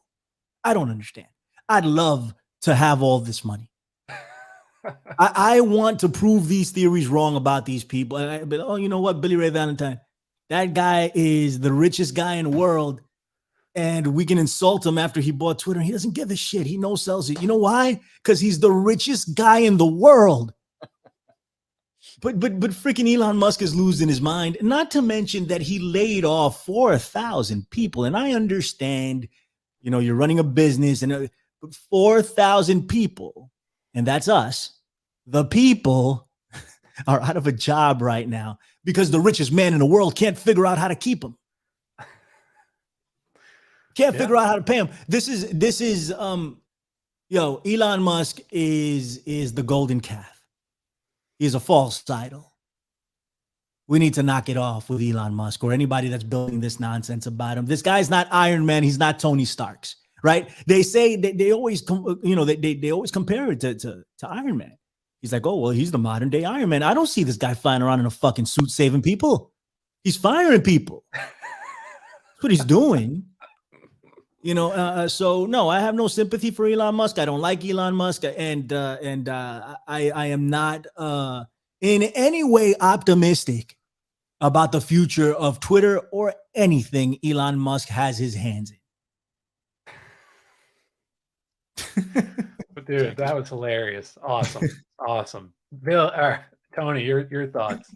I don't understand. I'd love to have all this money. I want to prove these theories wrong about these people. But oh, you know what? Billy Ray Valentine, that guy is the richest guy in the world. And we can insult him after he bought Twitter. He doesn't give a shit. He no-sells it. You know why? Because he's the richest guy in the world. But freaking Elon Musk is losing his mind. Not to mention that he laid off 4,000 people. And I understand, you're running a business, and 4,000 people, and that's us, the people, are out of a job right now because the richest man in the world can't figure out how to keep them. Can't figure out how to pay them. This is Elon Musk is the golden calf. He's a false idol. We need to knock it off with Elon Musk or anybody that's building this nonsense about him. This guy's not Iron Man. He's not Tony Stark's, right? They say they always, they always compare it to Iron Man. He's like, oh, well, he's the modern day Iron Man. I don't see this guy flying around in a fucking suit saving people. He's firing people. That's what he's doing. So no, I have no sympathy for Elon Musk. I don't like Elon Musk, and I am not in any way optimistic about the future of Twitter or anything Elon Musk has his hands in. Dude, that was hilarious. Awesome. Bill, Tony, your thoughts.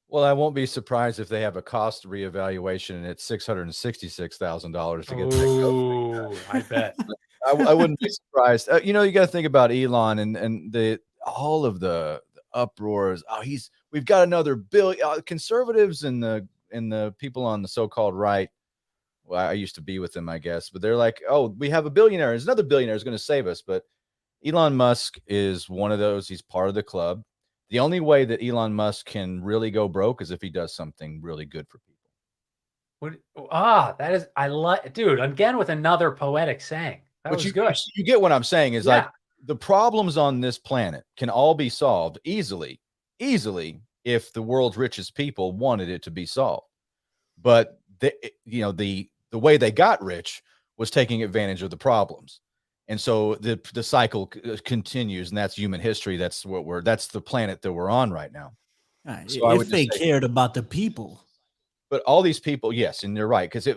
Well, I won't be surprised if they have a cost reevaluation and it's $666,000 to get that. I bet. I wouldn't be surprised. You got to think about Elon and all of the uproars. Oh, we've got another bill. Conservatives and the people on the so-called right. Well, I used to be with them, I guess, but they're like, oh, we have a billionaire. There's another billionaire is going to save us. But Elon Musk is one of those. He's part of the club. The only way that Elon Musk can really go broke is if he does something really good for people. That is, I like, dude, again with another poetic saying. That was good. You get what I'm saying is like the problems on this planet can all be solved easily if the world's richest people wanted it to be solved. But the way they got rich was taking advantage of the problems. And so the cycle continues, and that's human history. That's the planet that we're on right now. So if they cared about the people. But all these people, yes, and you're right, because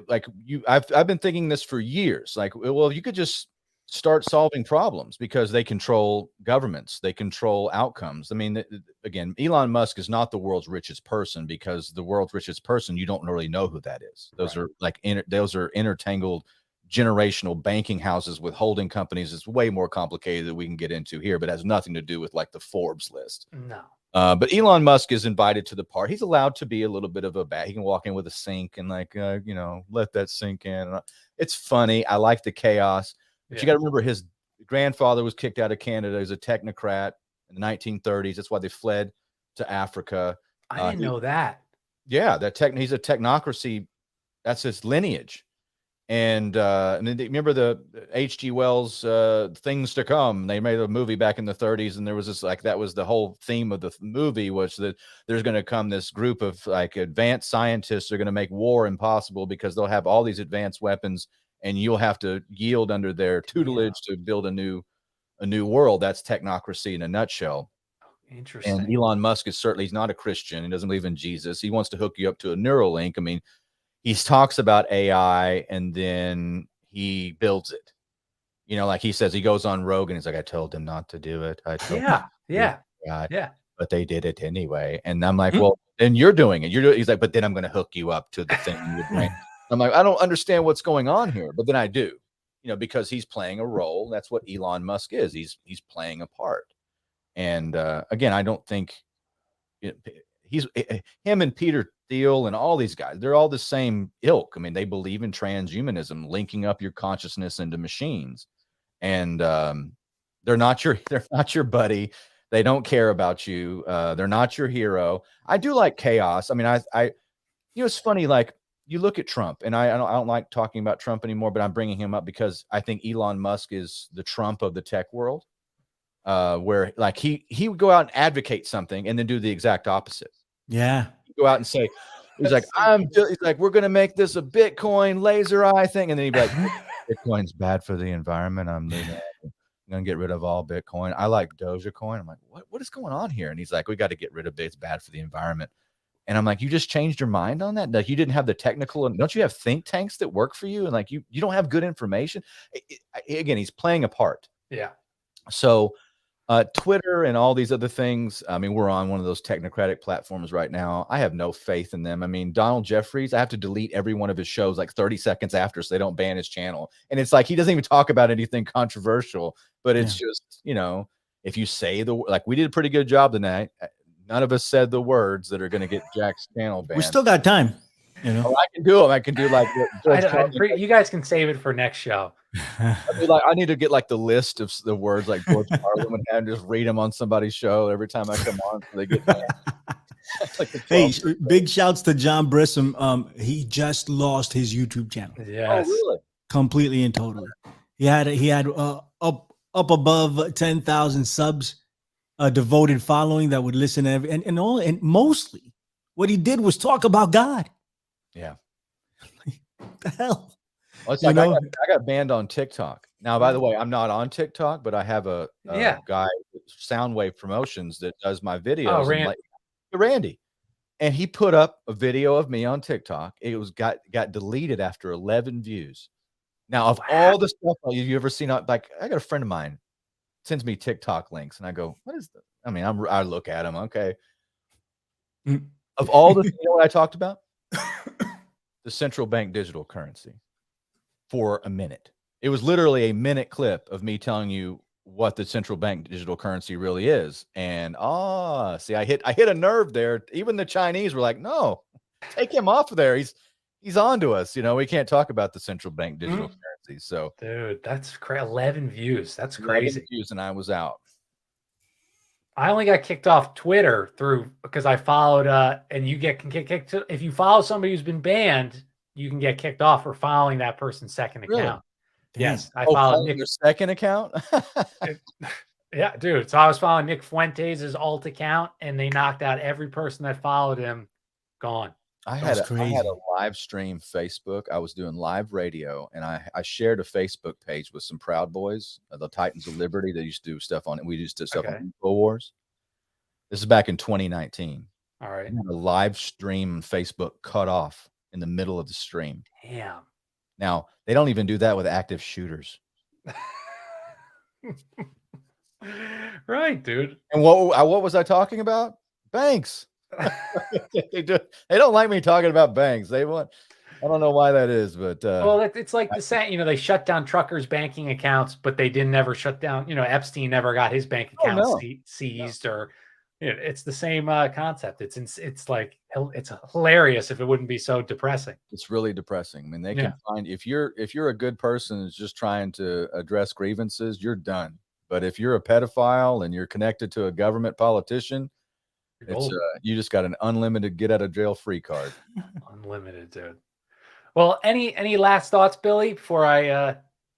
I've been thinking this for years. Like, well, you could just start solving problems because they control governments, they control outcomes. I mean, again, Elon Musk is not the world's richest person, because the world's richest person, you don't really know who that is. Those are like those are intertangled generational banking houses with holding companies. It's way more complicated than we can get into here, but has nothing to do with like the Forbes list. No. But Elon Musk is invited to the party. He's allowed to be a little bit of a bat. He can walk in with a sink and like, let that sink in. It's funny. I like the chaos. But you got to remember, his grandfather was kicked out of Canada. He was a technocrat in the 1930s. That's why they fled to Africa. I didn't know that. Yeah, he's a technocracy. That's his lineage. And then remember the H.G. Wells Things to Come. They made a movie back in the 30s, and there was this, like, that was the whole theme of the movie, was that there's going to come this group of like advanced scientists are going to make war impossible because they'll have all these advanced weapons, and you'll have to yield under their tutelage to build a new world. That's technocracy in a nutshell. Interesting. And Elon Musk is he's not a Christian. He doesn't believe in Jesus. He wants to hook you up to a Neuralink. I mean, he talks about AI and then he builds it. Like he says, he goes on Rogan. He's like, I told them not to do it. Yeah. But they did it anyway. And I'm like, well, then you're doing it. He's like, but then I'm going to hook you up to the thing in your brain. I'm like, I don't understand what's going on here. But then I do, because he's playing a role. That's what Elon Musk is. He's playing a part. And again, I don't think he's him and Peter Thiel and all these guys, they're all the same ilk. I mean, they believe in transhumanism, linking up your consciousness into machines. And they're not your buddy. They don't care about you. They're not your hero. I do like chaos. I mean, I it's funny, like, you look at Trump, and I don't like talking about Trump anymore, but I'm bringing him up because I think Elon Musk is the Trump of the tech world, where like he would go out and advocate something and then do the exact opposite. Yeah. He'd go out and say, he's like, we're going to make this a Bitcoin laser eye thing. And then he'd be like, Bitcoin's bad for the environment. I'm going to get rid of all Bitcoin. I like Dogecoin. I'm like, what is going on here? And he's like, we got to get rid of it. It's bad for the environment. And I'm like, you just changed your mind on that? Like, you didn't have the technical, don't you have think tanks that work for you? And like, you don't have good information. Again, he's playing a part. Yeah. So Twitter and all these other things. I mean, we're on one of those technocratic platforms right now. I have no faith in them. I mean, Donald Jeffries, I have to delete every one of his shows like 30 seconds after, so they don't ban his channel. And it's like, he doesn't even talk about anything controversial, but it's just, if you say like, we did a pretty good job tonight. None of us said the words that are going to get Jack's channel banned. We still got time. Oh, I can do them. I can do like you guys can save it for next show. I need to get like the list of the words like George Carlin would have, and just read them on somebody's show every time I come on, so they get like hey, big shouts to John Brissom. He just lost his YouTube channel. Yes. Oh, really? Completely and totally. He had up above 10,000 subs, a devoted following that would listen to and mostly what he did was talk about God. Yeah. What the hell? Well, it's like I got banned on TikTok. Now, by the way, I'm not on TikTok, but I have a guy, Soundwave Promotions, that does my videos. Oh, Randy. And he put up a video of me on TikTok. It got deleted after 11 views. Now, of all the stuff you ever seen, like, I got a friend of mine sends me TikTok links, and I go, what is that? I mean, I look at them. Okay. Of all the, you know what I talked about? The central bank digital currency for a minute. It was literally a minute clip of me telling you what the central bank digital currency really is. And see, I hit a nerve there. Even the Chinese were like, no, take him off of there. He's on to us. We can't talk about the central bank digital currency. So, dude, that's crazy. 11 views. That's crazy. 11 views, and I was out. I only got kicked off Twitter because I followed, and you can get kicked. If you follow somebody who's been banned, you can get kicked off for following that person's second account. Yes, I Oh, followed following Nick. your second account? Yeah, dude. So I was following Nick Fuentes' alt account, and they knocked out every person that followed him. Gone. I That's had crazy. a live stream Facebook. I was doing live radio, and I shared a Facebook page with some Proud Boys, the Titans of Liberty. They used to do stuff on it. We used to do stuff Okay. on InfoWars. This is back in 2019. All right. I had a live stream on Facebook cut off in the middle of the stream. Damn. Now, they don't even do that with active shooters. Right, dude. And what was I talking about? Banks. They don't like me talking about banks. I don't know why that is, but Well, it's like the saying, you know, they shut down truckers' banking accounts, but they didn't ever shut down, you know, Epstein never got his bank account no. seized, or it's the same concept. It's like, it's hilarious if it wouldn't be so depressing. it's really depressing. I mean, they Yeah. can find if you're a good person who's just trying to address grievances, you're done. But if you're a pedophile and you're connected to a government politician, it's you just got an unlimited get out of jail free card. Unlimited, dude. Well, any last thoughts, Billy, before I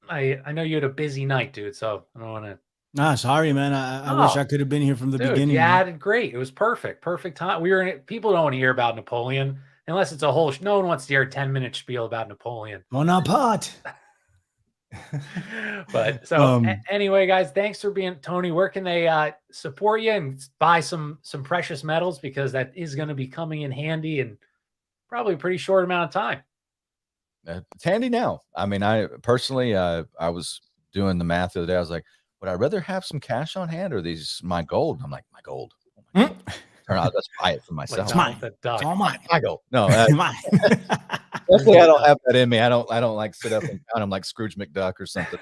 know you had a busy night, dude, so I don't want to. Nah, sorry, man. I wish I could have been here from the beginning. Yeah, man. did great. It was perfect time. We were in it. People don't want to hear about Napoleon unless it's a whole. No one wants to hear a 10-minute spiel about Napoleon. Bonaparte. But so anyway, guys, thanks for being Tony. Where can they support you and buy some precious metals, because that is going to be coming in handy in probably a pretty short amount of time. It's handy now. I mean, I personally, I was doing the math the other day. I was like, would I rather have some cash on hand or these my gold? I'm like, my gold. Oh my God. Turn out, let's buy it for myself. It's mine. The duck. It's all mine. My gold. No, Mine. luckily I don't have that in me. I don't like sit up and count them like Scrooge McDuck or something.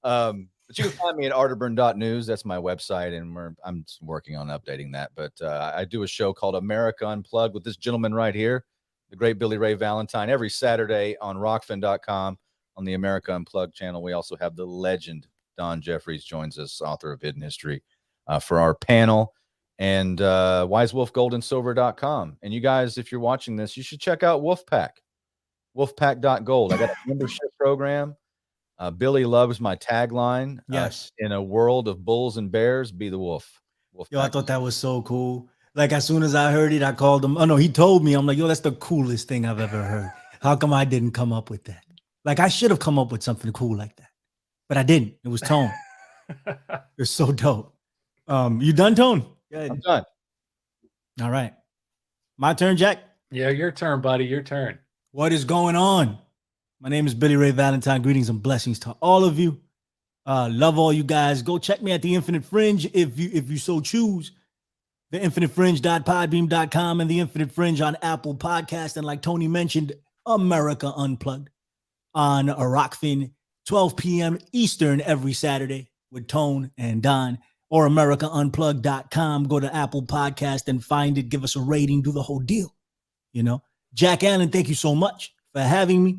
But you can find me at arterburn.news. That's my website, and I'm working on updating that. But I do a show called America Unplugged with this gentleman right here, the great Billy Ray Valentine, every Saturday on rockfin.com on the America Unplugged channel. We also have the legend Don Jeffries joins us, author of Hidden History, for our panel, and wisewolfgoldandsilver.com. And you guys, if you're watching this, you should check out Wolfpack, wolfpack.gold. I got a membership program. Billy loves my tagline. Yes. In a world of bulls and bears, be the wolf. Yo, I thought that was so cool. Like, as soon as I heard it, I called him. Oh, no, he told me. I'm like, yo, that's the coolest thing I've ever heard. How come I didn't come up with that? Like, I should have come up with something cool like that, but I didn't. It was Tone. It's so dope. You done, Tone? I'm done. All right. My turn, Jack? Yeah, your turn, buddy. Your turn. What is going on? My name is Billy Ray Valentine. Greetings and blessings to all of you. Love all you guys. Go check me at the Infinite Fringe if you so choose. theinfinitefringe.podbeam.com and the Infinite Fringe on Apple Podcast. And like Tony mentioned, America Unplugged on Rockfin, 12 p.m. Eastern every Saturday with Tone and Don, or AmericaUnplugged.com. Go to Apple Podcast and find it. Give us a rating. Do the whole deal. You know, Jack Allen, thank you so much for having me.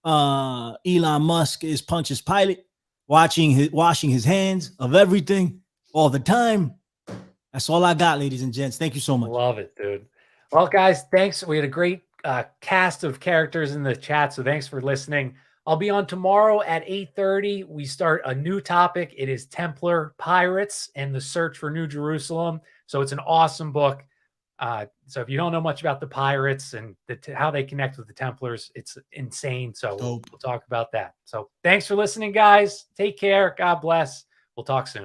Elon Musk is Pontius Pilate, washing his hands of everything all the time. That's all I got, ladies and gents. Thank you so much. Love it, dude. Well, guys, thanks. We had a great cast of characters in the chat, so thanks for listening. I'll be on tomorrow at 8:30. We start a new topic. It is Templar Pirates and the Search for New Jerusalem. So it's an awesome book. So if you don't know much about the pirates and how they connect with the Templars, it's insane. So we'll talk about that. So thanks for listening, guys. Take care. God bless. We'll talk soon.